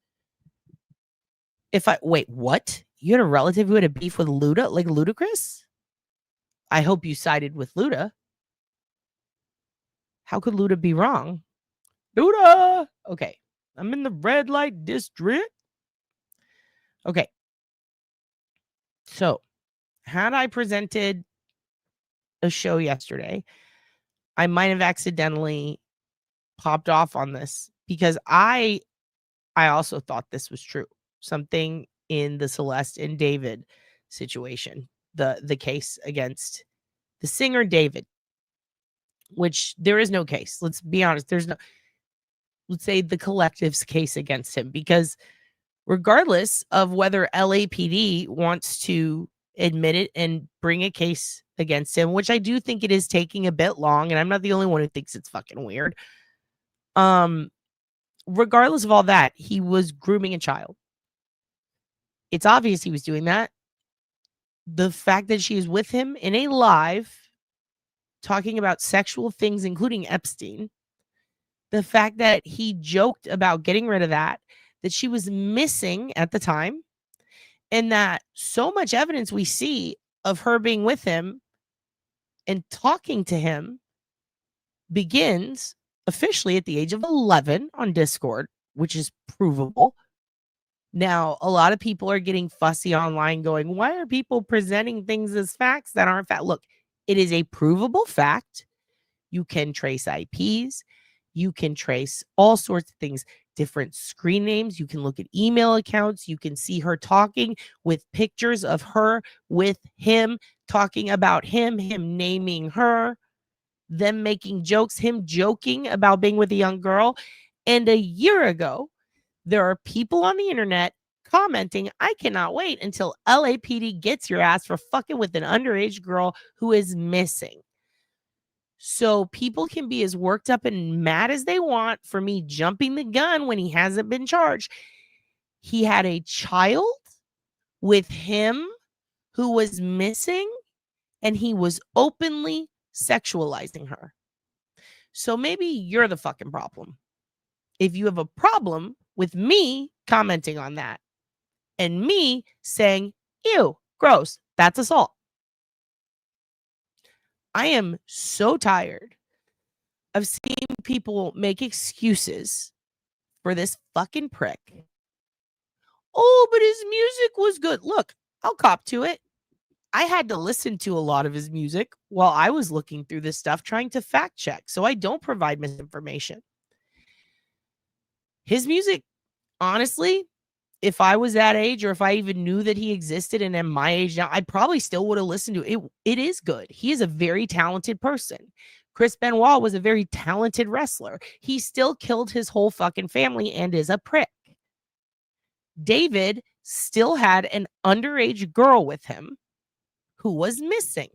Wait, what? You had a relative who had a beef with Luda, like Ludacris? I hope you sided with Luda. How could Luda be wrong? Luda! Okay. I'm in the red light district. Okay. So, had I presented a show yesterday, I might have accidentally popped off on this, because I also thought this was true. Something in the Celeste and David situation, the case against the singer David, which there is no case. Let's be honest. Let's say the collective's case against him, because regardless of whether LAPD wants to admit it and bring a case against him, which I do think it is taking a bit long, and I'm not the only one who thinks it's fucking weird. Regardless of all that, he was grooming a child. It's obvious he was doing that. The fact that she is with him in a live talking about sexual things, including Epstein, the fact that he joked about getting rid of that she was missing at the time, and that so much evidence we see of her being with him and talking to him begins officially at the age of 11 on Discord, which is provable. Now, a lot of people are getting fussy online going, why are people presenting things as facts that aren't fact? Look, it is a provable fact. You can trace IPs. You can trace all sorts of things, different screen names. You can look at email accounts. You can see her talking with pictures of her with him, talking about him naming her, them making jokes, him joking about being with a young girl. And a year ago, there are people on the internet commenting, I cannot wait until LAPD gets your ass for fucking with an underage girl who is missing. So people can be as worked up and mad as they want for me jumping the gun when he hasn't been charged. He had a child with him who was missing, and he was openly sexualizing her. So maybe you're the fucking problem. If you have a problem with me commenting on that and me saying, ew, gross, that's assault. I am so tired of seeing people make excuses for this fucking prick. Oh, but his music was good. Look, I'll cop to it. I had to listen to a lot of his music while I was looking through this stuff, trying to fact check so I don't provide misinformation. His music, honestly, if I was that age or if I even knew that he existed and am my age now, I probably still would have listened to it. It is good. He is a very talented person. Chris Benoit was a very talented wrestler. He still killed his whole fucking family and is a prick. David still had an underage girl with him who was missing.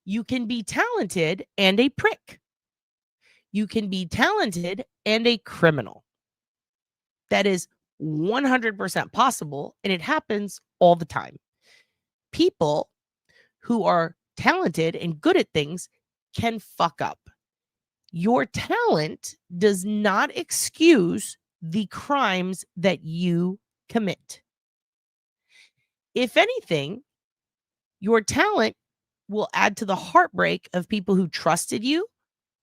You can be talented and a prick. You can be talented and a criminal. That is 100% possible, and it happens all the time. People who are talented and good at things can fuck up. Your talent does not excuse the crimes that you commit. If anything, your talent will add to the heartbreak of people who trusted you,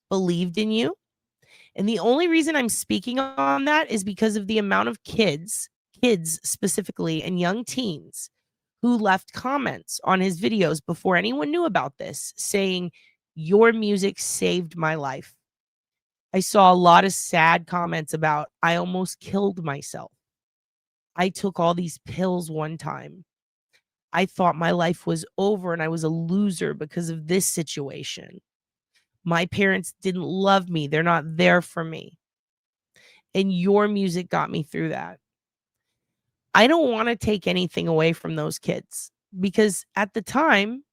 believed in you. And the only reason I'm speaking on that is because of the amount of kids specifically, and young teens who left comments on his videos before anyone knew about this saying, your music saved my life. I saw a lot of sad comments about, I almost killed myself. I took all these pills one time. I thought my life was over and I was a loser because of this situation. My parents didn't love me. They're not there for me. And your music got me through that. I don't want to take anything away from those kids because at the time,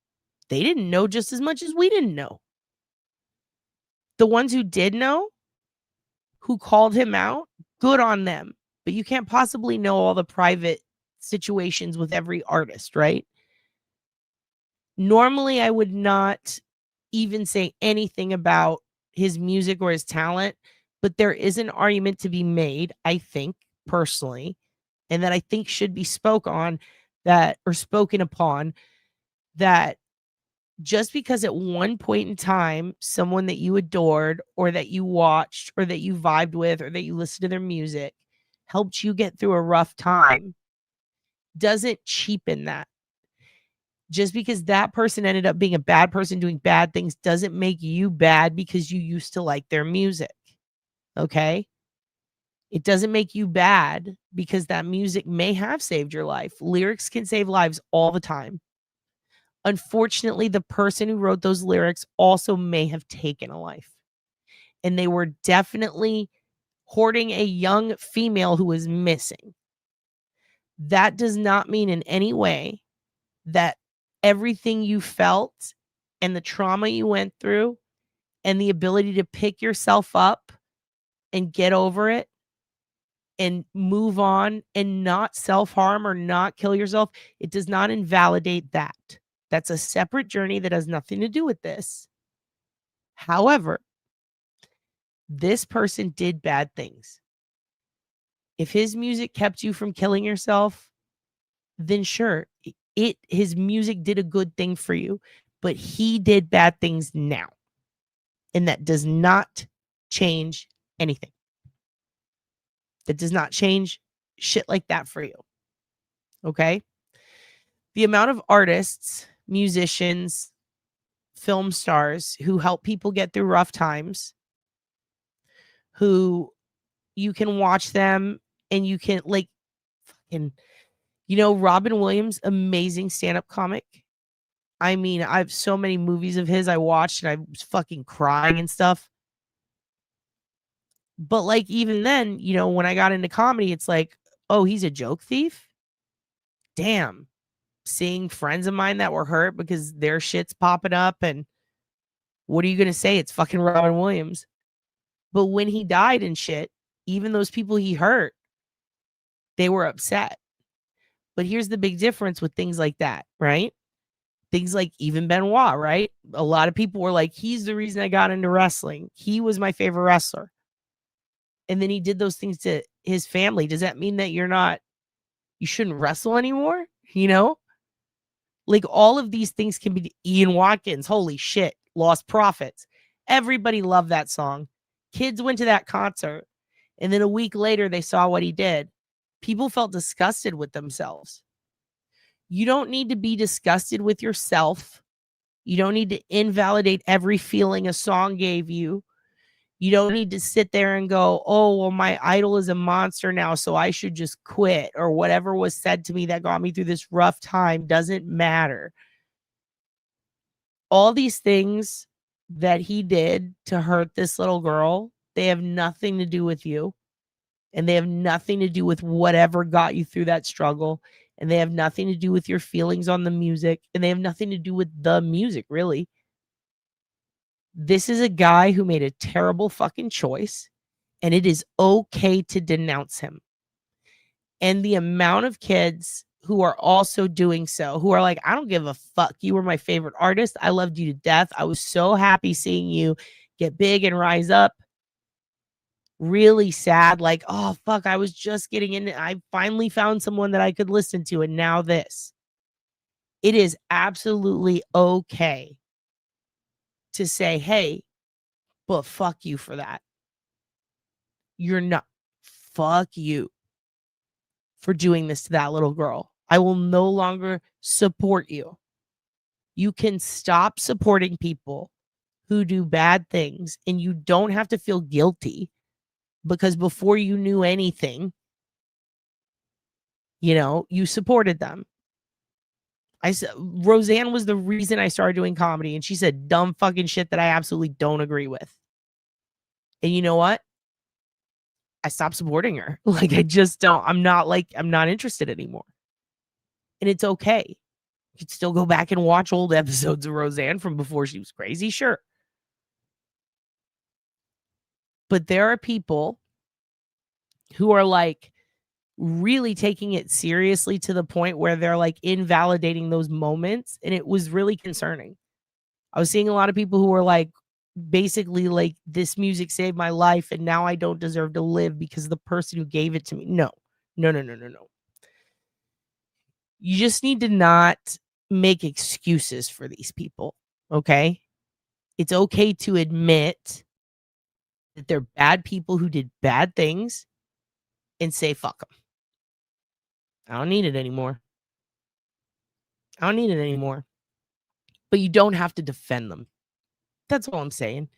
they didn't know just as much as we didn't know. The ones who did know, who called him out, good on them. But you can't possibly know all the private situations with every artist, right? Normally, I would not even say anything about his music or his talent, but there is an argument to be made, I think, personally, and that I think should be spoken upon, that just because at one point in time, someone that you adored or that you watched or that you vibed with or that you listened to their music helped you get through a rough time doesn't cheapen that. Just because that person ended up being a bad person doing bad things doesn't make you bad because you used to like their music. Okay? It doesn't make you bad because that music may have saved your life. Lyrics can save lives all the time. Unfortunately, the person who wrote those lyrics also may have taken a life. And they were definitely hoarding a young female who was missing. That does not mean in any way that everything you felt and the trauma you went through and the ability to pick yourself up and get over it and move on and not self-harm or not kill yourself, it does not invalidate that. That's a separate journey that has nothing to do with this. However, this person did bad things. If his music kept you from killing yourself, then sure, his music did a good thing for you, but he did bad things now. And that does not change anything. That does not change shit like that for you. Okay? The amount of artists, musicians, film stars who help people get through rough times, who you can watch them and you can like fucking, Robin Williams, amazing stand-up comic. I mean, I have so many movies of his I watched and I was fucking crying and stuff. But like, even then, when I got into comedy, it's like, oh, he's a joke thief? Damn. Seeing friends of mine that were hurt because their shit's popping up, and what are you going to say? It's fucking Robin Williams. But when he died and shit, even those people he hurt, they were upset. But here's the big difference with things like that, right? Things like even Benoit, right? A lot of people were like, he's the reason I got into wrestling. He was my favorite wrestler. And then he did those things to his family. Does that mean that you shouldn't wrestle anymore? You know? Like all of these things can be Ian Watkins. Holy shit. Lost Profits. Everybody loved that song. Kids went to that concert. And then a week later, they saw what he did. People felt disgusted with themselves. You don't need to be disgusted with yourself. You don't need to invalidate every feeling a song gave you. You don't need to sit there and go, oh, well, my idol is a monster now, so I should just quit, or whatever was said to me that got me through this rough time doesn't matter. All these things that he did to hurt this little girl, they have nothing to do with you. And they have nothing to do with whatever got you through that struggle. And they have nothing to do with your feelings on the music. And they have nothing to do with the music, really. This is a guy who made a terrible fucking choice. And it is okay to denounce him. And the amount of kids who are also doing so, who are like, I don't give a fuck. You were my favorite artist. I loved you to death. I was so happy seeing you get big and rise up. Really sad, like, oh fuck, I was just getting in. I finally found someone that I could listen to, and now this. It is absolutely okay to say, hey, but fuck you for that. You're not. Fuck you for doing this to that little girl. I will no longer support you. You can stop supporting people who do bad things, and you don't have to feel guilty. Because before you knew anything, you supported them. I said Roseanne was the reason I started doing comedy, and she said dumb fucking shit that I absolutely don't agree with. And you know what? I stopped supporting her. Like I just don't. I'm not interested anymore. And it's okay. You could still go back and watch old episodes of Roseanne from before she was crazy, sure. But there are people who are like really taking it seriously to the point where they're like invalidating those moments. And it was really concerning. I was seeing a lot of people who were like, basically like, this music saved my life and now I don't deserve to live because of the person who gave it to me. No. You just need to not make excuses for these people. Okay. It's okay to admit that they're bad people who did bad things and say, fuck them. I don't need it anymore. But you don't have to defend them. That's all I'm saying.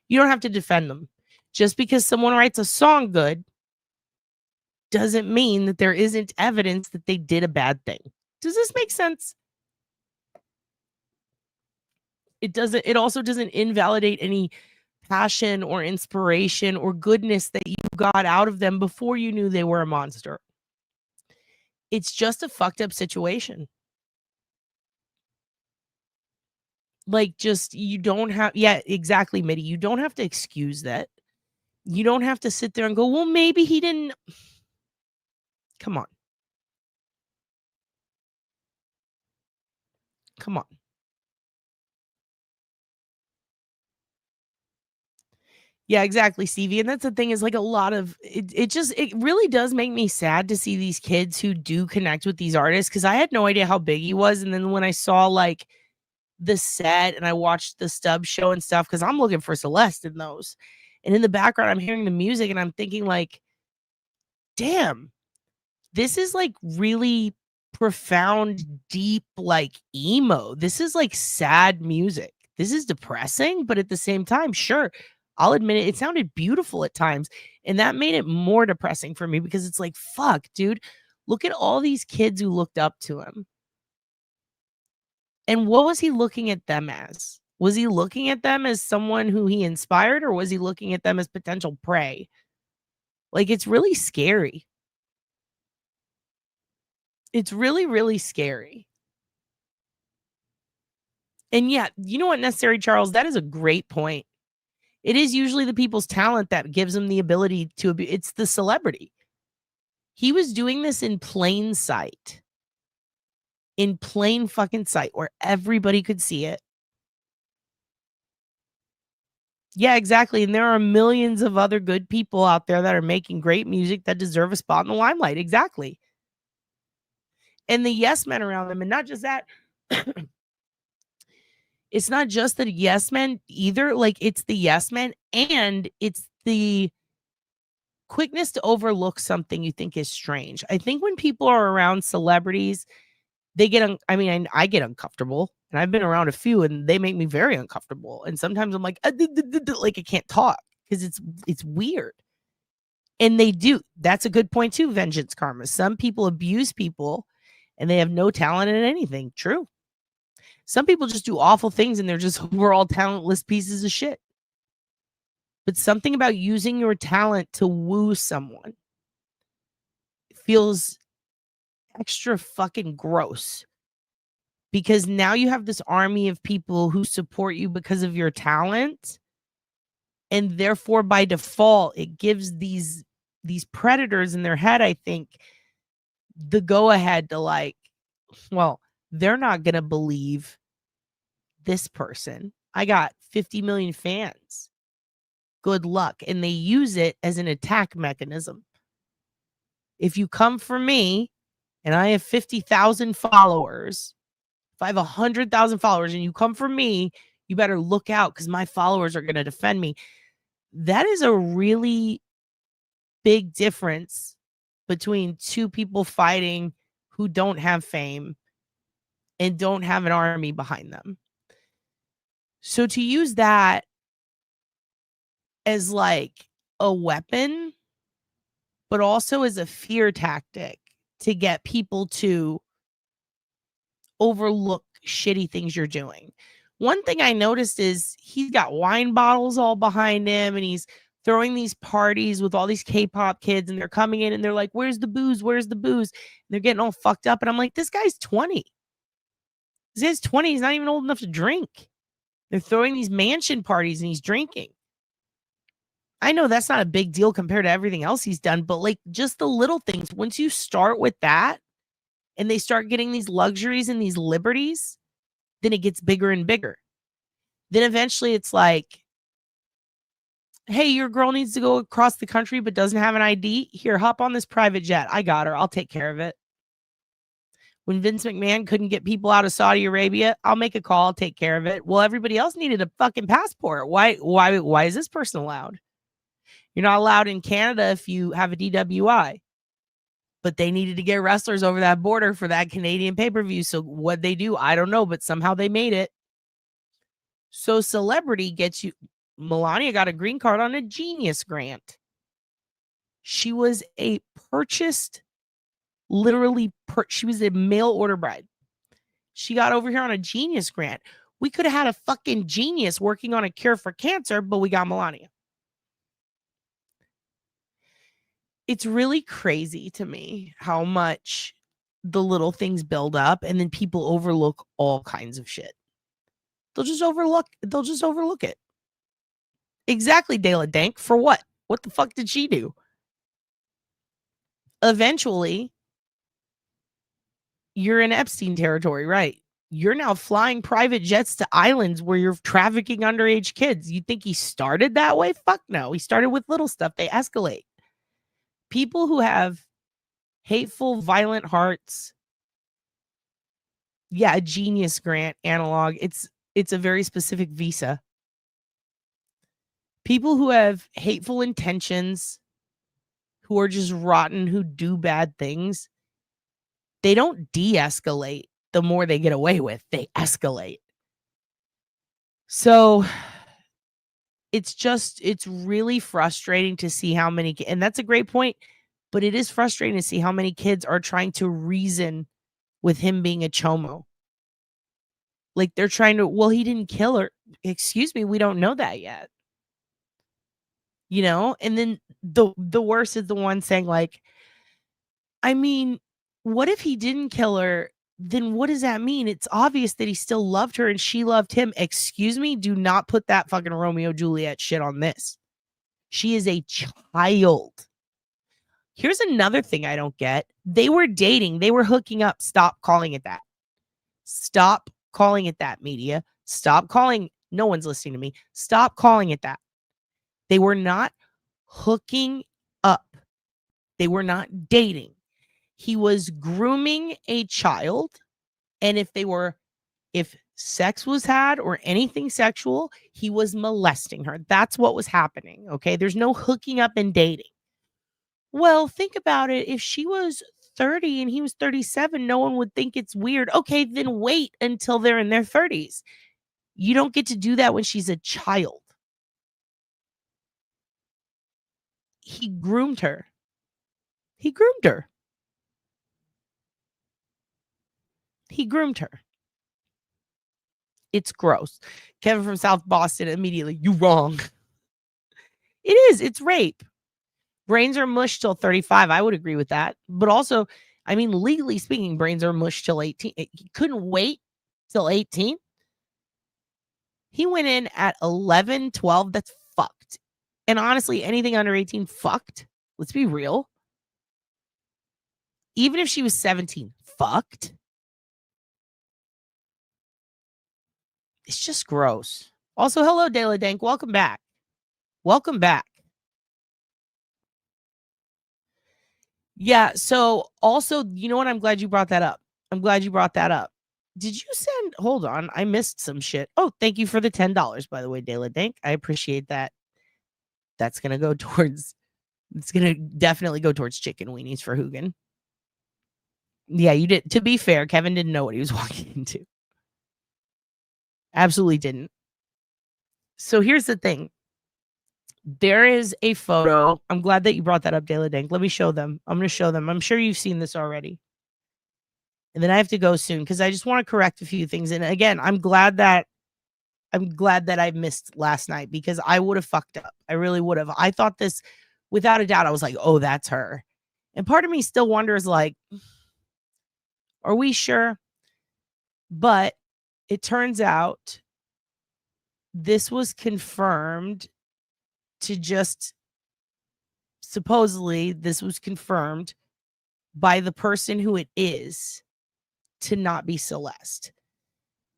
You don't have to defend them. Just because someone writes a song good doesn't mean that there isn't evidence that they did a bad thing. Does this make sense? It also doesn't invalidate any passion or inspiration or goodness that you got out of them before you knew they were a monster. It's just a fucked up situation. Like, just, you don't have, yeah, exactly, Mitty. You don't have to excuse that. You don't have to sit there and go, well, maybe he didn't. Come on. Yeah, exactly, Stevie. And that's the thing, is like a lot of it really does make me sad to see these kids who do connect with these artists, because I had no idea how big he was. And then when I saw like the set and I watched the Stubbs show and stuff, because I'm looking for Celeste in those. And in the background, I'm hearing the music and I'm thinking like, damn, this is like really profound, deep, like emo. This is like sad music. This is depressing, but at the same time, sure, I'll admit it sounded beautiful at times. And that made it more depressing for me, because it's like, fuck, dude, look at all these kids who looked up to him. And what was he looking at them as? Was he looking at them as someone who he inspired, or was he looking at them as potential prey? Like, it's really scary. It's really, really scary. And yeah, you know what, Necessary Charles, that is a great point. It is usually the people's talent that gives them the ability to, it's the celebrity. He was doing this in plain sight. in plain fucking sight where everybody could see it. Yeah, exactly. And there are millions of other good people out there that are making great music that deserve a spot in the limelight. Exactly. And the yes men around them. And not just that, it's not just the yes men either. Like, it's the yes men and it's the quickness to overlook something you think is strange. I think when people are around celebrities, they get, I get uncomfortable, and I've been around a few and they make me very uncomfortable. And sometimes I'm like, like I can't talk because it's weird. And they do. That's a good point too. Vengeance karma. Some people abuse people and they have no talent in anything. True. Some people just do awful things and they're just overall talentless pieces of shit. But something about using your talent to woo someone feels extra fucking gross. Because now you have this army of people who support you because of your talent. And therefore, by default, it gives these predators in their head, I think, the go ahead to like, well, they're not going to believe this person. I got 50 million fans. Good luck. And they use it as an attack mechanism. If you come for me and I have 50,000 followers, if I have 100,000 followers and you come for me, you better look out because my followers are going to defend me. That is a really big difference between two people fighting who don't have fame and don't have an army behind them. So to use that as like a weapon, but also as a fear tactic to get people to overlook shitty things you're doing. One thing I noticed is he's got wine bottles all behind him and he's throwing these parties with all these K-pop kids and they're coming in and they're like, where's the booze? Where's the booze? And they're getting all fucked up. And I'm like, this guy's 20. This guy's 20. He's not even old enough to drink. They're throwing these mansion parties and he's drinking. I know that's not a big deal compared to everything else he's done, but like just the little things, once you start with that and they start getting these luxuries and these liberties, then it gets bigger and bigger. Then eventually it's like, hey, your girl needs to go across the country but doesn't have an ID. Here, hop on this private jet. I got her. I'll take care of it. When Vince McMahon couldn't get people out of Saudi Arabia, I'll make a call. I'll take care of it. Well, everybody else needed a fucking passport. Why is this person allowed? You're not allowed in Canada if you have a DWI. But they needed to get wrestlers over that border for that Canadian pay-per-view. So what they do, I don't know, but somehow they made it. So celebrity gets you. Melania got a green card on a Genius grant. She was a purchased, she was a mail order bride. She got over here on a Genius grant. We could have had a fucking genius working on a cure for cancer, but we got Melania. It's really crazy to me how much the little things build up and then people overlook all kinds of shit. They'll just overlook it. Exactly, Dayla Dank. For what? What the fuck did she do? Eventually, you're in Epstein territory, right? You're now flying private jets to islands where you're trafficking underage kids. You think he started that way? Fuck no. He started with little stuff. They escalate. People who have hateful, violent hearts. Yeah, a Genius grant analog. It's a very specific visa. People who have hateful intentions, who are just rotten, who do bad things, they don't de-escalate the more they get away with. They escalate. So it's really frustrating to see how many, and that's a great point, but it is frustrating to see how many kids are trying to reason with him being a chomo. Like they're trying to, well, he didn't kill her. Excuse me, we don't know that yet. You know? And then the worst is the one saying like, I mean, what if he didn't kill her? Then what does that mean? It's obvious that he still loved her and she loved him. Excuse me, do not put that fucking Romeo Juliet shit on this. She is a child. Here's another thing I don't get. They were dating. They were hooking up. Stop calling it that. Stop calling it that, media. Stop calling. No one's listening to me. Stop calling it that. They were not hooking up. They were not dating. He was grooming a child. And if sex was had or anything sexual, he was molesting her. That's what was happening. Okay. There's no hooking up and dating. Well, think about it. If she was 30 and he was 37, no one would think it's weird. Okay, then wait until they're in their 30s. You don't get to do that when she's a child. He groomed her. He groomed her. He groomed her. It's gross. Kevin from South Boston immediately, you wrong. It is. It's rape. Brains are mush till 35. I would agree with that. But also, I mean, legally speaking, brains are mush till 18. He couldn't wait till 18. He went in at 11, 12. That's fucked. And honestly, anything under 18, fucked. Let's be real. Even if she was 17, fucked. It's just gross. Also, hello, Dela Dank. Welcome back. Welcome back. Yeah, so also, you know what? I'm glad you brought that up. I'm glad you brought that up. Did you send, hold on, I missed some shit. Oh, thank you for the $10, by the way, Dela Dank. I appreciate that. That's going to go towards, it's going to definitely go towards chicken weenies for Hugin. Yeah, you did. To be fair, Kevin didn't know what he was walking into. Absolutely didn't. So here's the thing. There is a photo. I'm glad that you brought that up, Dela Dank. Let me show them. I'm going to show them. I'm sure you've seen this already. And then I have to go soon because I just want to correct a few things. And again, I'm glad that I missed last night because I would have fucked up. I really would have. I thought this, without a doubt, I was like, oh, that's her. And part of me still wonders, like, are we sure? But it turns out this was confirmed to just, supposedly, this was confirmed by the person who it is to not be Celeste.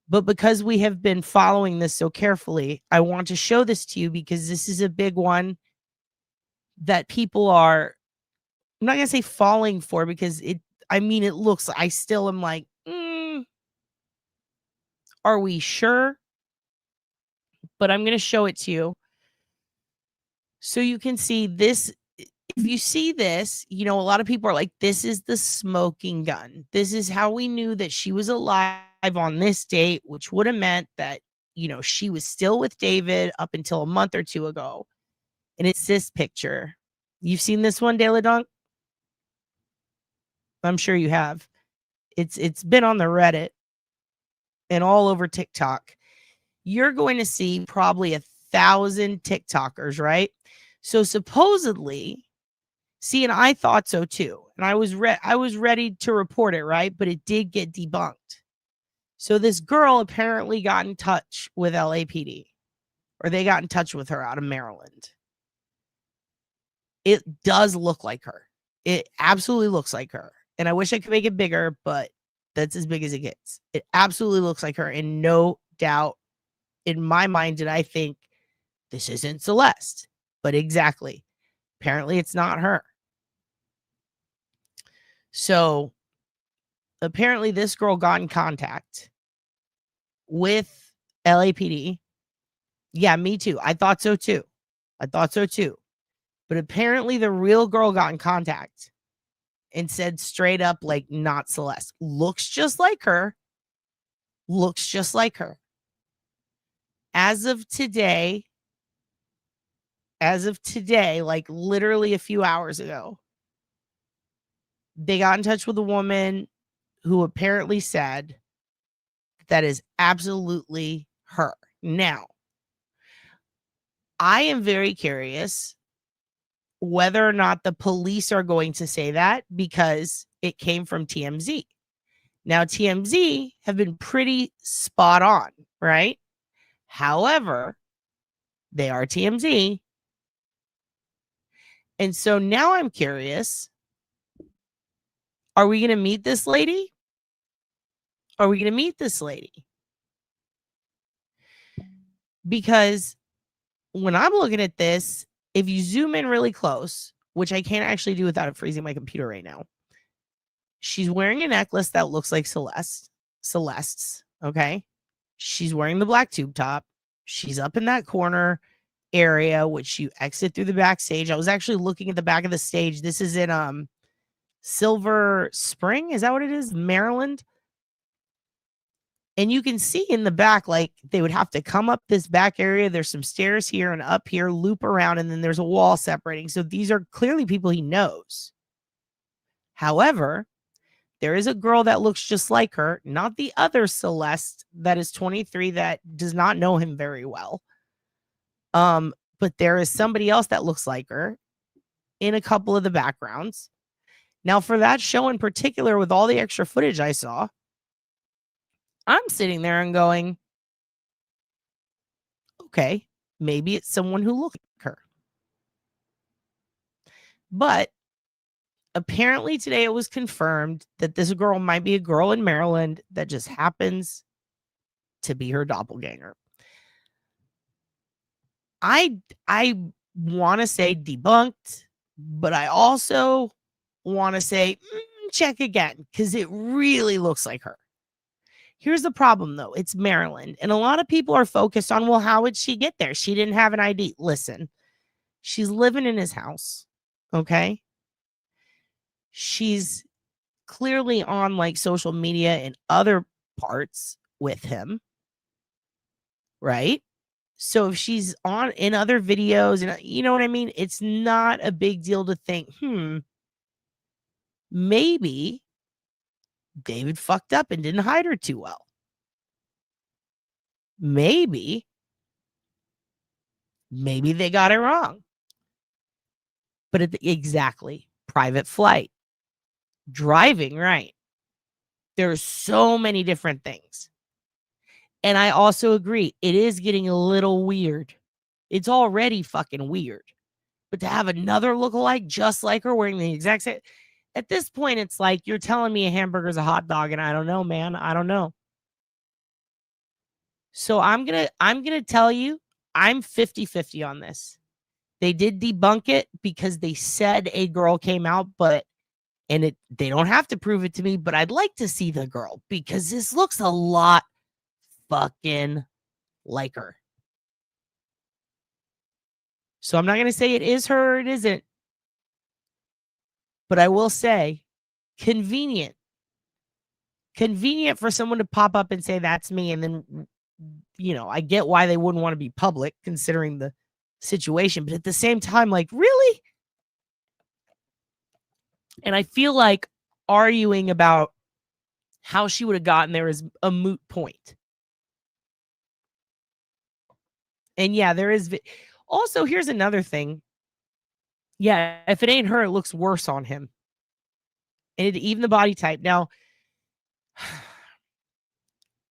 But because we have been following this so carefully, I want to show this to you because this is a big one that people are, I'm not going to say falling for because it looks, I still am like, are we sure? But I'm going to show it to you so you can see this. If you see this, you know, a lot of people are like, this is the smoking gun. This is how we knew that she was alive on this date, which would have meant that, you know, she was still with David up until a month or two ago. And it's this picture. You've seen this one, Dela Dunk? I'm sure you have. It's been on the Reddit and all over TikTok. You're going to see probably 1,000 TikTokers, right? So supposedly, see, and I thought so too. And I was ready to report it, right? But it did get debunked. So this girl apparently got in touch with LAPD, or they got in touch with her out of Maryland. It does look like her. It absolutely looks like her. And I wish I could make it bigger, but that's as big as it gets. It absolutely looks like her. And no doubt in my mind did I think this isn't Celeste. But exactly. Apparently it's not her. So apparently this girl got in contact with LAPD. Yeah, me too. I thought so too. But apparently the real girl got in contact and said straight up, like, not Celeste. Looks just like her. As of today, like literally a few hours ago, they got in touch with a woman who apparently said that is absolutely her. Now, I am very curious whether or not the police are going to say that because it came from TMZ. Now, TMZ have been pretty spot on, right? However, they are TMZ. And so now I'm curious, are we going to meet this lady? are we going to meet this lady? Because when I'm looking at this, if you zoom in really close, which I can't actually do without it freezing my computer right now, she's wearing a necklace that looks like Celeste's, okay? She's wearing the black tube top. She's up in that corner area, which you exit through the backstage. I was actually looking at the back of the stage. This is in Silver Spring. Is that what it is? Maryland. And you can see in the back, like they would have to come up this back area. There's some stairs here and up here, loop around, and then there's a wall separating. So these are clearly people he knows. However, there is a girl that looks just like her, not the other Celeste that is 23 that does not know him very well. But there is somebody else that looks like her in a couple of the backgrounds. Now, for that show in particular, with all the extra footage I saw, I'm sitting there and going, okay, maybe it's someone who looks like her. But apparently today it was confirmed that this girl might be a girl in Maryland that just happens to be her doppelganger. I want to say debunked, but I also want to say check again because it really looks like her. Here's the problem, though. It's Maryland, and a lot of people are focused on, well, how would she get there? She didn't have an ID. Listen, she's living in his house, okay? She's clearly on, like, social media and other parts with him, right? So if she's on in other videos, and you know what I mean? It's not a big deal to think, maybe David fucked up and didn't hide her too well. Maybe they got it wrong. But exactly, private flight, driving, right? There's so many different things. And I also agree, it is getting a little weird. It's already fucking weird. But to have another lookalike just like her wearing the exact same, at this point, it's like you're telling me a hamburger's a hot dog, and I don't know, man. I don't know. So I'm gonna tell you, I'm 50-50 on this. They did debunk it because they said a girl came out, they don't have to prove it to me, but I'd like to see the girl because this looks a lot fucking like her. So I'm not going to say it is her or it isn't, but I will say convenient for someone to pop up and say that's me. And then, I get why they wouldn't want to be public considering the situation, but at the same time, like, really? And I feel like arguing about how she would have gotten there is a moot point. And yeah, there is. Also, here's another thing. Yeah, if it ain't her, it looks worse on him. And even the body type. Now,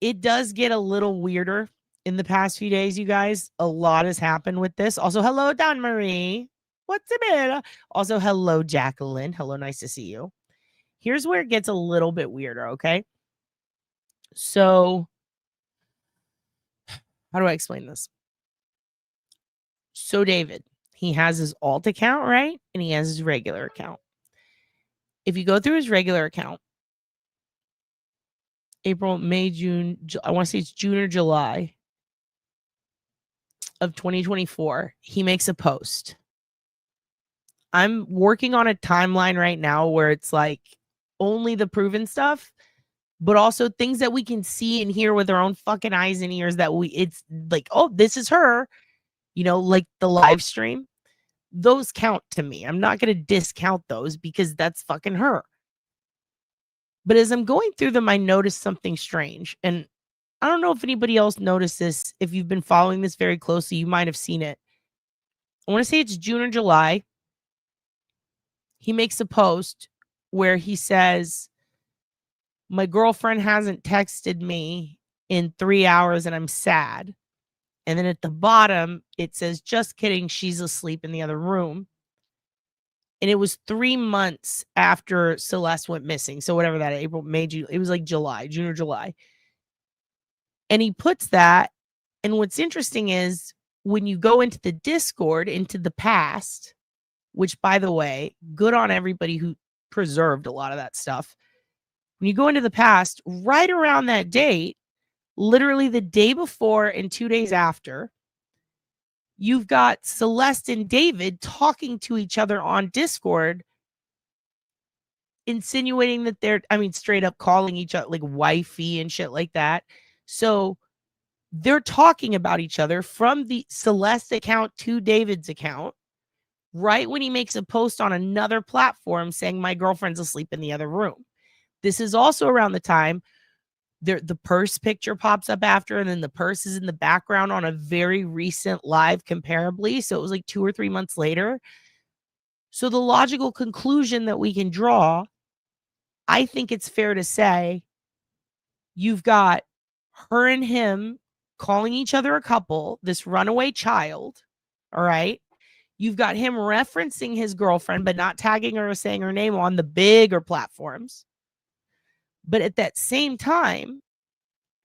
it does get a little weirder in the past few days, you guys. A lot has happened with this. Also, hello, Don Marie. What's the matter? Also, hello, Jacqueline. Hello, nice to see you. Here's where it gets a little bit weirder, okay? So, how do I explain this? So, David, he has his alt account, right? And he has his regular account. If you go through his regular account, April, May, June, I want to say it's June or July of 2024, he makes a post. I'm working on a timeline right now where it's like only the proven stuff, but also things that we can see and hear with our own fucking eyes and ears that it's like, oh, this is her, like the live stream. Those count to me. I'm not going to discount those because that's fucking her. But as I'm going through them, I noticed something strange. And I don't know if anybody else noticed this. If you've been following this very closely, you might have seen it. I want to say it's June or July. He makes a post where he says, my girlfriend hasn't texted me in 3 hours and I'm sad. And then at the bottom, it says, just kidding, she's asleep in the other room. And it was 3 months after Celeste went missing. So whatever that, April, May, June, it was like June or July. And he puts that. And what's interesting is when you go into the Discord, into the past, which, by the way, good on everybody who preserved a lot of that stuff. When you go into the past, right around that date, literally the day before and 2 days after, you've got Celeste and David talking to each other on Discord, insinuating that straight up calling each other like wifey and shit like that. So they're talking about each other from the Celeste account to David's account, right when he makes a post on another platform saying my girlfriend's asleep in the other room. This is also around the time the purse picture pops up after, and then the purse is in the background on a very recent live comparably. So it was like 2 or 3 months later. So the logical conclusion that we can draw, I think it's fair to say, you've got her and him calling each other a couple, this runaway child, all right? You've got him referencing his girlfriend, but not tagging her or saying her name on the bigger platforms. But at that same time,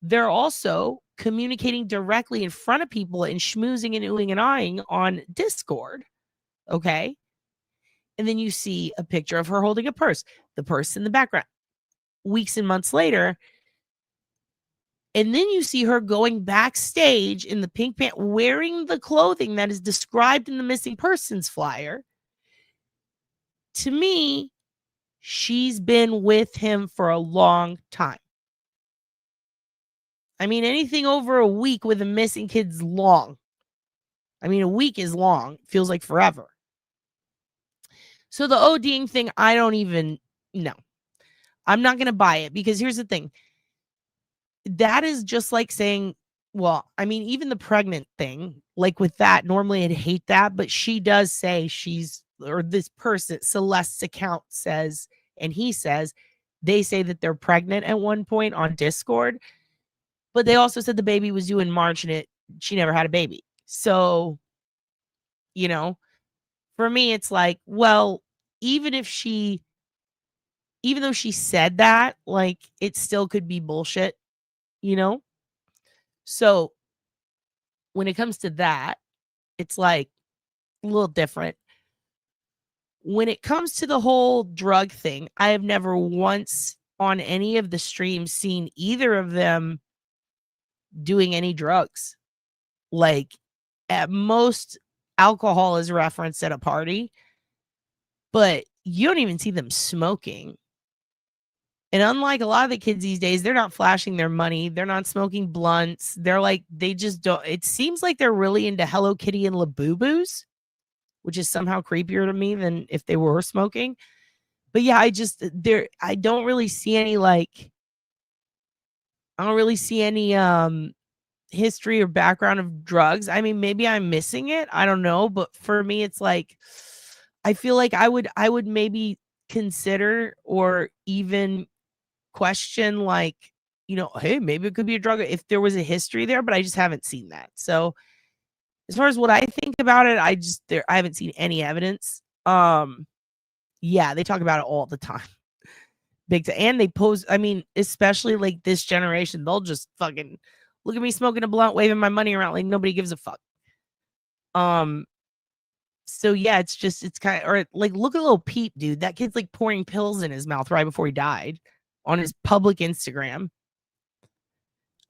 they're also communicating directly in front of people and schmoozing and oohing and eyeing on Discord, okay? And then you see a picture of her holding a purse, the purse in the background, weeks and months later. And then you see her going backstage in the pink pants, wearing the clothing that is described in the missing persons flyer. To me, she's been with him for a long time. I mean, anything over a week with a missing kid's long. I mean, a week is long. It feels like forever. So the ODing thing, I don't even know. I'm not going to buy it because here's the thing. That is just like saying, well, I mean, even the pregnant thing, like with that, normally I'd hate that, but she does say this person, Celeste's account says, and he says, they say that they're pregnant at one point on Discord, but they also said the baby was due in March and she never had a baby. So, for me, it's like, well, even though she said that, like, it still could be bullshit. So when it comes to that, it's like a little different. When it comes to the whole drug thing, I have never once on any of the streams seen either of them doing any drugs. Like, at most, alcohol is referenced at a party, but you don't even see them smoking. And unlike a lot of the kids these days, they're not flashing their money. They're not smoking blunts. They're like, they just don't. It seems like they're really into Hello Kitty and Labubus, which is somehow creepier to me than if they were smoking. But yeah, I don't really see any history or background of drugs. I mean, maybe I'm missing it. I don't know. But for me, it's like, I feel like I would maybe consider or even question, like, hey, maybe it could be a drug if there was a history there, but I just haven't seen that. So as far as what I think about it, I haven't seen any evidence. Yeah, they talk about it all the time. Big time. And they post, I mean, especially like this generation, they'll just fucking look at me smoking a blunt, waving my money around like nobody gives a fuck. So yeah, it's kind of, or like, look at little Pete, dude. That kid's like pouring pills in his mouth right before he died on his public Instagram.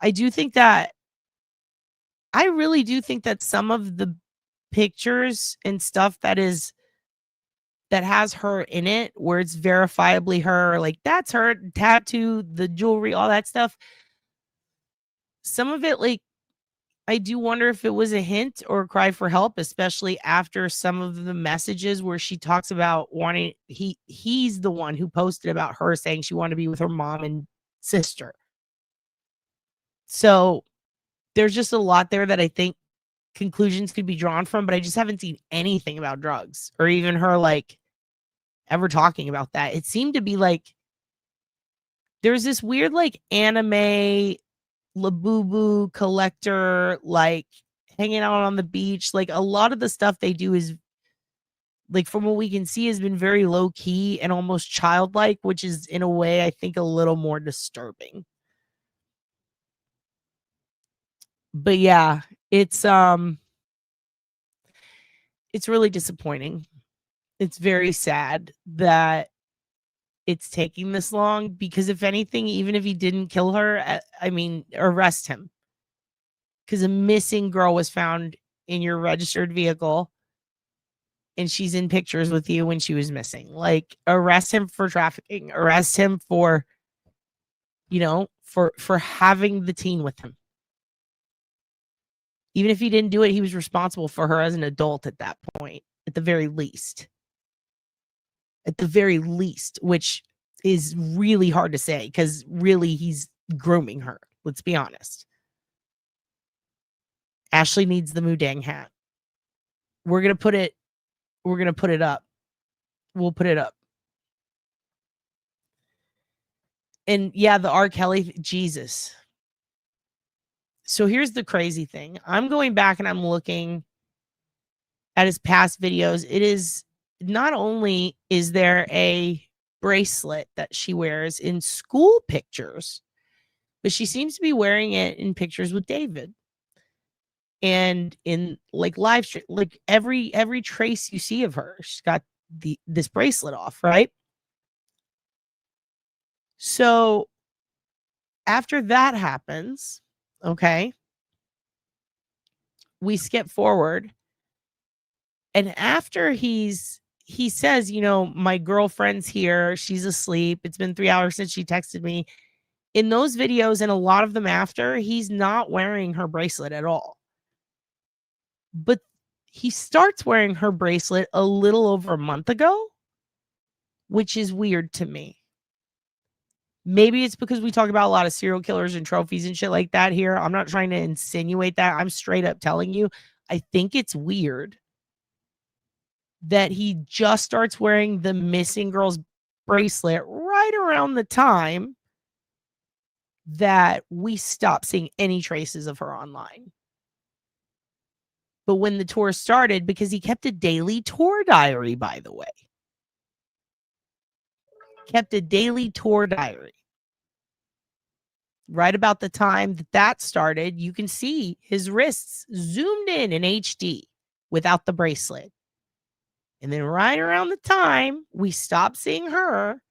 I really do think that some of the pictures and stuff that has her in it, where it's verifiably her, like that's her tattoo, the jewelry, all that stuff. Some of it, like, I do wonder if it was a hint or a cry for help, especially after some of the messages where she talks about wanting, he's the one who posted about her saying she wanted to be with her mom and sister. So there's just a lot there that I think conclusions could be drawn from, but I just haven't seen anything about drugs or even her like ever talking about that. It seemed to be like there's this weird like anime Labubu collector, like hanging out on the beach. Like a lot of the stuff they do is like from what we can see, has been very low key and almost childlike, which is in a way I think a little more disturbing. But yeah, it's really disappointing. It's very sad that it's taking this long, because if anything, even if he didn't kill her, I mean, arrest him. Because a missing girl was found in your registered vehicle and she's in pictures with you when she was missing. Like, arrest him for trafficking, arrest him for, for having the teen with him. Even if he didn't do it, he was responsible for her as an adult at that point, at the very least. At the very least, which is really hard to say, because really he's grooming her. Let's be honest. Ashley needs the Mudang hat. We're going to put it up. We'll put it up. And yeah, the R. Kelly, Jesus. So here's the crazy thing. I'm going back and I'm looking at his past videos. It is not only is there a bracelet that she wears in school pictures, but she seems to be wearing it in pictures with David. And in like live stream, like every trace you see of her, she's got this bracelet off, right? So after that happens, okay, we skip forward. And after he says, my girlfriend's here, she's asleep. It's been 3 hours since she texted me. In those videos, and a lot of them after, he's not wearing her bracelet at all. But he starts wearing her bracelet a little over a month ago, which is weird to me. Maybe it's because we talk about a lot of serial killers and trophies and shit like that here. I'm not trying to insinuate that. I'm straight up telling you, I think it's weird that he just starts wearing the missing girl's bracelet right around the time that we stop seeing any traces of her online. But when the tour started, because he kept a daily tour diary, by the way. Kept a daily tour diary. Right about the time that started, you can see his wrists zoomed in HD without the bracelet. And then right around the time we stopped seeing her,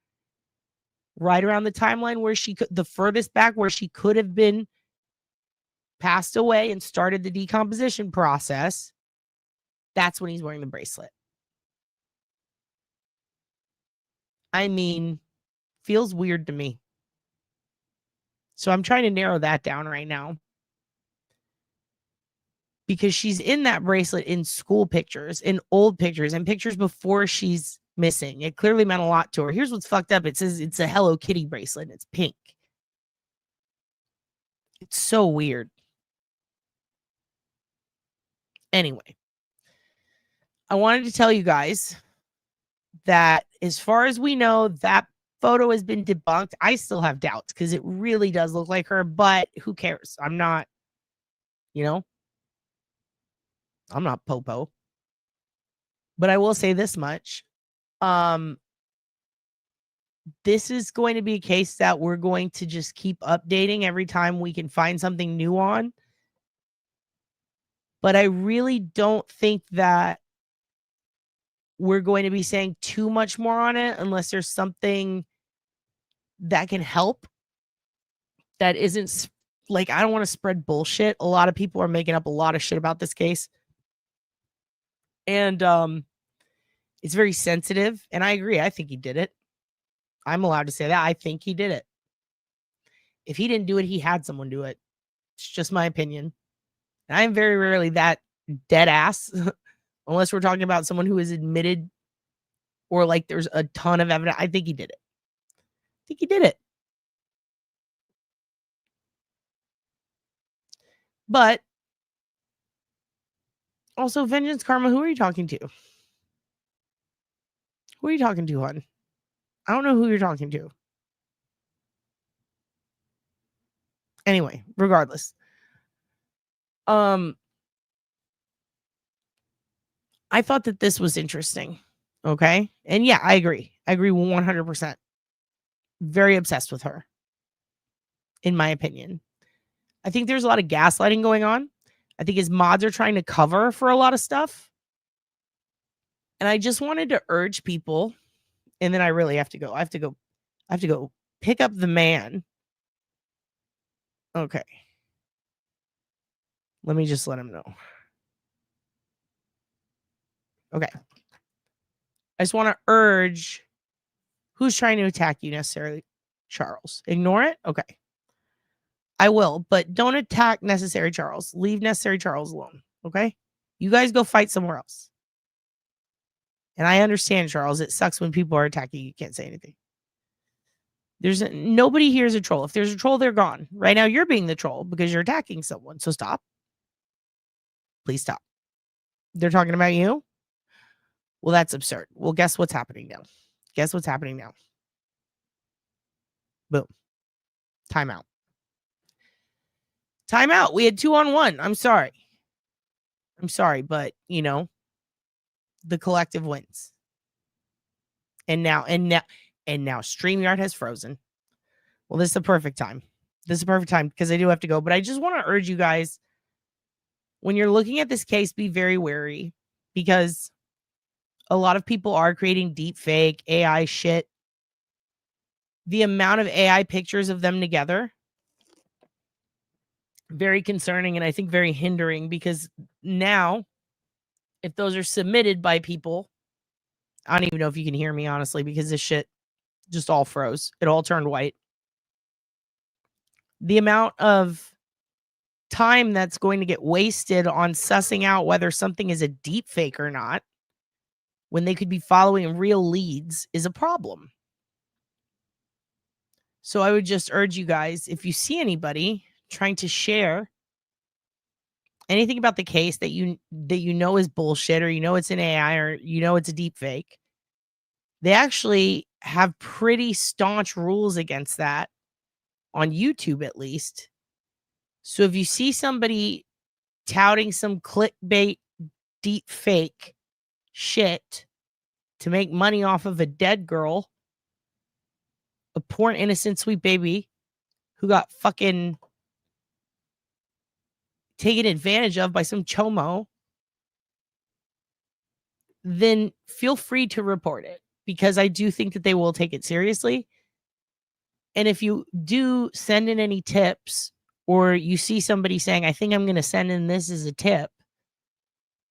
right around the timeline where the furthest back where she could have been passed away and started the decomposition process, that's when he's wearing the bracelet. I mean, feels weird to me. So I'm trying to narrow that down right now. Because she's in that bracelet in school pictures, in old pictures, and pictures before she's missing. It clearly meant a lot to her. Here's what's fucked up. It says it's a Hello Kitty bracelet and it's pink. It's so weird. Anyway, I wanted to tell you guys that as far as we know, that photo has been debunked. I still have doubts because it really does look like her, but who cares? I'm not, I'm not Popo. But I will say this much. This is going to be a case that we're going to just keep updating every time we can find something new on. But I really don't think that we're going to be saying too much more on it unless there's something that can help. That isn't like, I don't want to spread bullshit. A lot of people are making up a lot of shit about this case. And it's very sensitive. And I agree. I think he did it. I'm allowed to say that. I think he did it. If he didn't do it, he had someone do it. It's just my opinion. And I'm very rarely that dead ass, unless we're talking about someone who is admitted or like there's a ton of evidence. I think he did it. I think he did it. But also, Vengeance Karma, who are you talking to? Who are you talking to, hon? I don't know who you're talking to. Anyway, regardless. I thought that this was interesting. Okay. And yeah, I agree. I agree 100%. Very obsessed with her, in my opinion. I think there's a lot of gaslighting going on. I think his mods are trying to cover for a lot of stuff. And I just wanted to urge people, and then I really have to go. I have to go pick up the man. Okay. Let me just let him know. Okay. I just want to urge who's trying to attack you necessarily, Charles. Ignore it? Okay. I will, but don't attack Necessary Charles. Leave Necessary Charles alone. Okay? You guys go fight somewhere else. And I understand, Charles. It sucks when people are attacking you. You can't say anything. Nobody here is a troll. If there's a troll, they're gone. Right now, you're being the troll because you're attacking someone. So stop. Please stop. They're talking about you? Well, that's absurd. Well, guess what's happening now? Guess what's happening now? Boom. Timeout. Timeout. We had 2-on-1. I'm sorry. But the collective wins. And now StreamYard has frozen. Well, this is the perfect time. Because I do have to go. But I just want to urge you guys, when you're looking at this case, be very wary, because a lot of people are creating deep fake AI shit. The amount of AI pictures of them together, very concerning, and I think very hindering, because now, if those are submitted by people, I don't even know if you can hear me, honestly, because this shit just all froze. It all turned white. The amount of time that's going to get wasted on sussing out whether something is a deep fake or not, when they could be following real leads, is a problem. So I would just urge you guys, if you see anybody trying to share anything about the case that you know is bullshit, or it's an AI, or it's a deep fake, they actually have pretty staunch rules against that on YouTube, at least. So if you see somebody touting some clickbait deep fake shit to make money off of a dead girl, a poor innocent sweet baby who got fucking taken advantage of by some chomo, then feel free to report it, because I do think that they will take it seriously. And if you do send in any tips, or you see somebody saying, I think I'm going to send in this as a tip,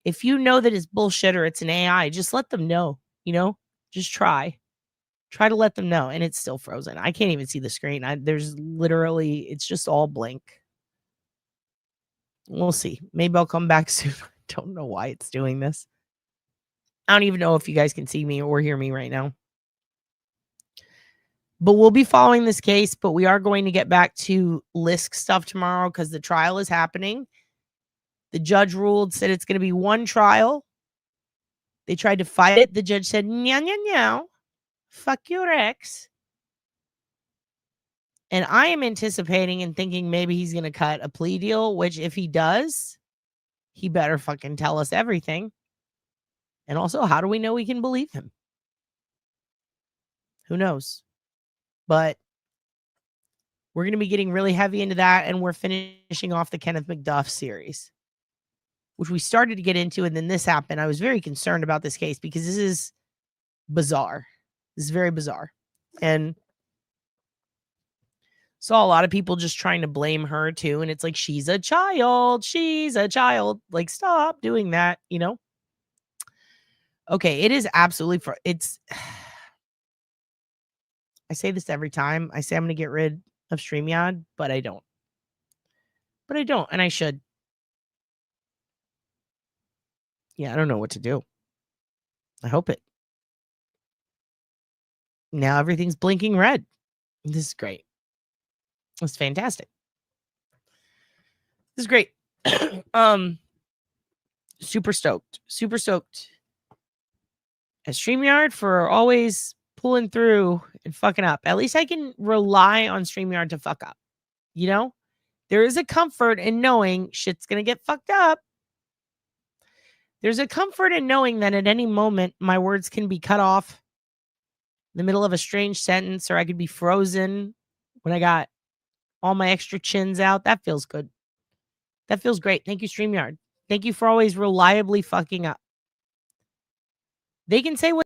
if you know that it's bullshit or it's an AI, just let them know, just try to let them know. And it's still frozen. I can't even see the screen. It's just all blank. We'll see. Maybe I'll come back soon. I don't know why it's doing this. I don't even know if you guys can see me or hear me right now. But we'll be following this case, but we are going to get back to Lisk stuff tomorrow, because the trial is happening. The judge said it's going to be one trial. They tried to fight it. The judge said, no, fuck your ex. And I am anticipating and thinking maybe he's going to cut a plea deal, which if he does, he better fucking tell us everything. And also, how do we know we can believe him? Who knows? But we're going to be getting really heavy into that, and we're finishing off the Kenneth McDuff series, which we started to get into, and then this happened. I was very concerned about this case because this is bizarre. This is very bizarre. And saw a lot of people just trying to blame her too, and it's like, she's a child. Like, stop doing that, Okay, it is absolutely it's I say this every time. I say I'm going to get rid of StreamYard, but I don't. And I should. Yeah, I don't know what to do. I hope it. Now everything's blinking red. This is great. It's fantastic. This is great. Super stoked. At StreamYard for always pulling through and fucking up. At least I can rely on StreamYard to fuck up. There is a comfort in knowing shit's going to get fucked up. There's a comfort in knowing that at any moment my words can be cut off in the middle of a strange sentence, or I could be frozen when I got all my extra chins out. That feels good. That feels great. Thank you, StreamYard. Thank you for always reliably fucking up. They can say what.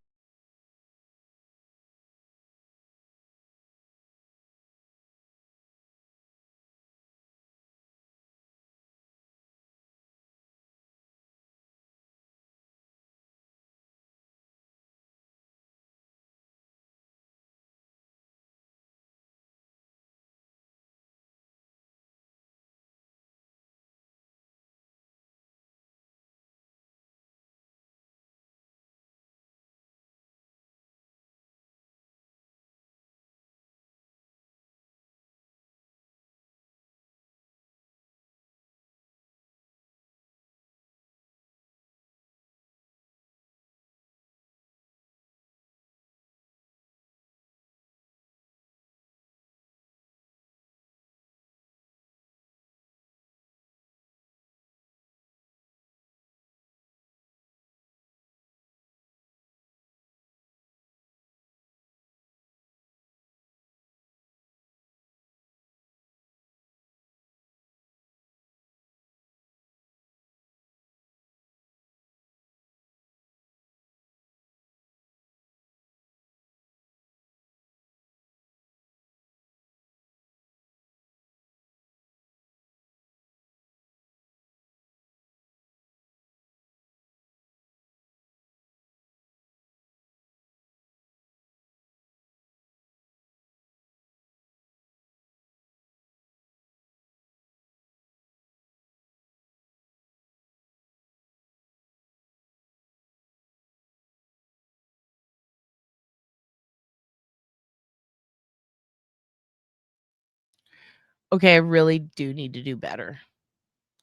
Okay, I really do need to do better.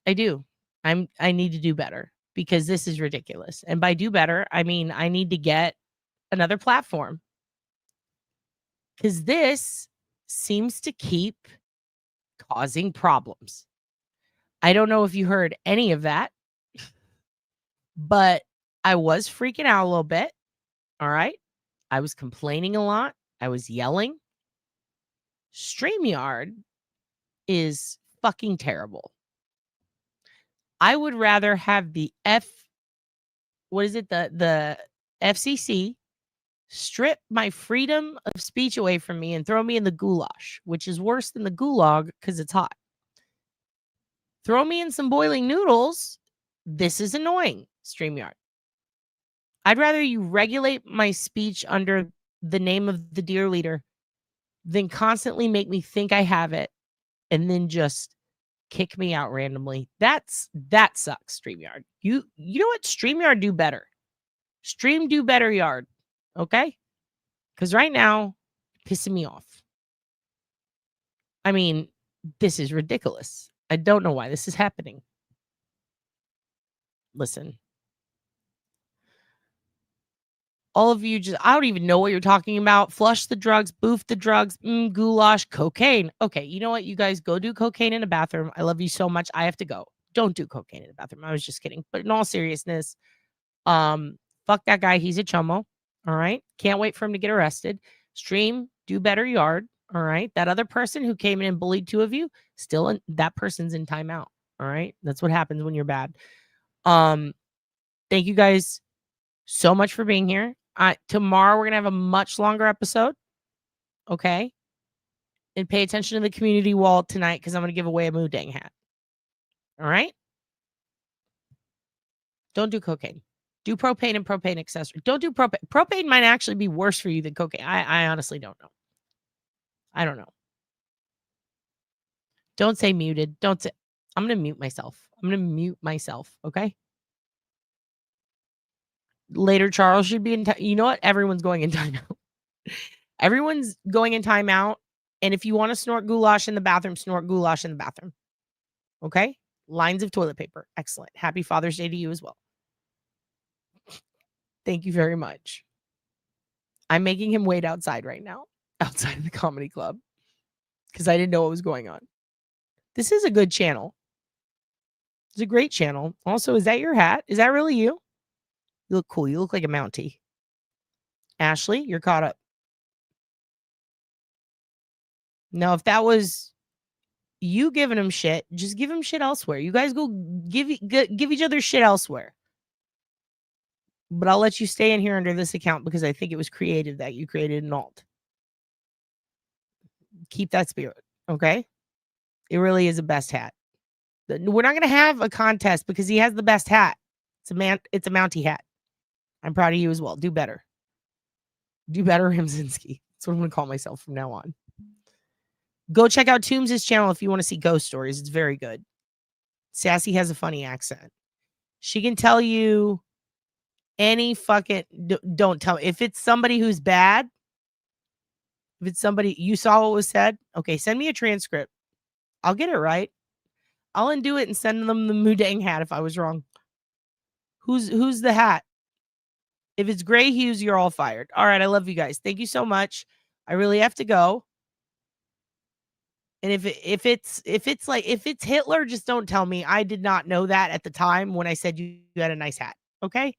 I do. I need to do better because this is ridiculous. And by do better, I mean I need to get another platform. Cuz this seems to keep causing problems. I don't know if you heard any of that, but I was freaking out a little bit. All right? I was complaining a lot. I was yelling. StreamYard is fucking terrible. I would rather have the the FCC strip my freedom of speech away from me and throw me in the goulash, which is worse than the gulag because it's hot. Throw me in some boiling noodles. This is annoying, StreamYard. I'd rather you regulate my speech under the name of the dear leader than constantly make me think I have it and then just kick me out randomly. That sucks, StreamYard. You know what? StreamYard do better. Stream do better yard. Okay? Because right now, pissing me off. I mean, this is ridiculous. I don't know why this is happening. Listen. All of you I don't even know what you're talking about. Flush the drugs, boof the drugs, goulash, cocaine. Okay, you know what? You guys go do cocaine in a bathroom. I love you so much. I have to go. Don't do cocaine in a bathroom. I was just kidding. But in all seriousness, fuck that guy. He's a chummo. All right. Can't wait for him to get arrested. Stream, do better yard. All right. That other person who came in and bullied two of you, that person's in timeout. All right. That's what happens when you're bad. Thank you guys so much for being here. Tomorrow we're gonna have a much longer episode. Okay. And pay attention to the community wall tonight because I'm gonna give away a Moodang hat. All right. Don't do cocaine. Do propane and propane accessory. Don't do propane. Propane might actually be worse for you than cocaine. I honestly don't know. I don't know. Don't say muted. Don't say. I'm going to mute myself. Okay. Later, Charles should be in. You know what? Everyone's going in timeout. Everyone's going in timeout. And if you want to snort goulash in the bathroom, snort goulash in the bathroom. Okay. Lines of toilet paper. Excellent. Happy Father's Day to you as well. Thank you very much. I'm making him wait outside right now, outside of the comedy club, because I didn't know what was going on. This is a good channel. It's a great channel. Also, is that your hat? Is that really you? You look cool. You look like a Mountie. Ashley, you're caught up. Now, if that was you giving him shit, just give him shit elsewhere. You guys go give each other shit elsewhere. But I'll let you stay in here under this account because I think it was creative that you created an alt. Keep that spirit, okay? It really is the best hat. We're not going to have a contest because he has the best hat. It's a Mountie hat. I'm proud of you as well. Do better. Do better, Himzinski. That's what I'm going to call myself from now on. Go check out Toombs' channel if you want to see ghost stories. It's very good. Sassy has a funny accent. She can tell you any fucking... Don't tell me. If it's somebody who's bad, if it's somebody... You saw what was said? Okay, send me a transcript. I'll get it right. I'll undo it and send them the Mudang hat if I was wrong. Who's the hat? If it's Gray Hughes, you're all fired. All right, I love you guys. Thank you so much. I really have to go. And if it's Hitler, just don't tell me. I did not know that at the time when I said you had a nice hat. Okay?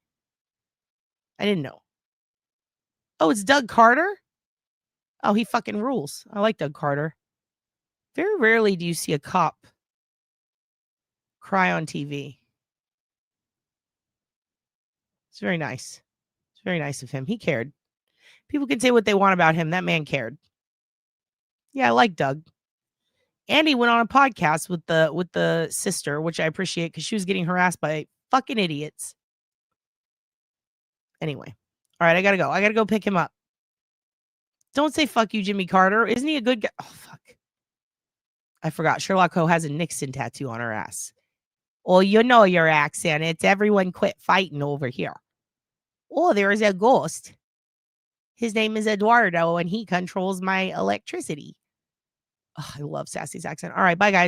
I didn't know. Oh, it's Doug Carter? Oh, he fucking rules. I like Doug Carter. Very rarely do you see a cop cry on TV. It's very nice. It's very nice of him. He cared. People can say what they want about him. That man cared. Yeah, I like Doug. Andy went on a podcast with the sister, which I appreciate because she was getting harassed by fucking idiots. Anyway. All right, I gotta go. I gotta go pick him up. Don't say fuck you, Jimmy Carter. Isn't he a good guy? Oh, fuck. I forgot. Sherlock Ho has a Nixon tattoo on her ass. Oh, you know your accent. It's everyone quit fighting over here. Oh, there is a ghost. His name is Eduardo, and he controls my electricity. Oh, I love Sassy's accent. All right, bye, guys.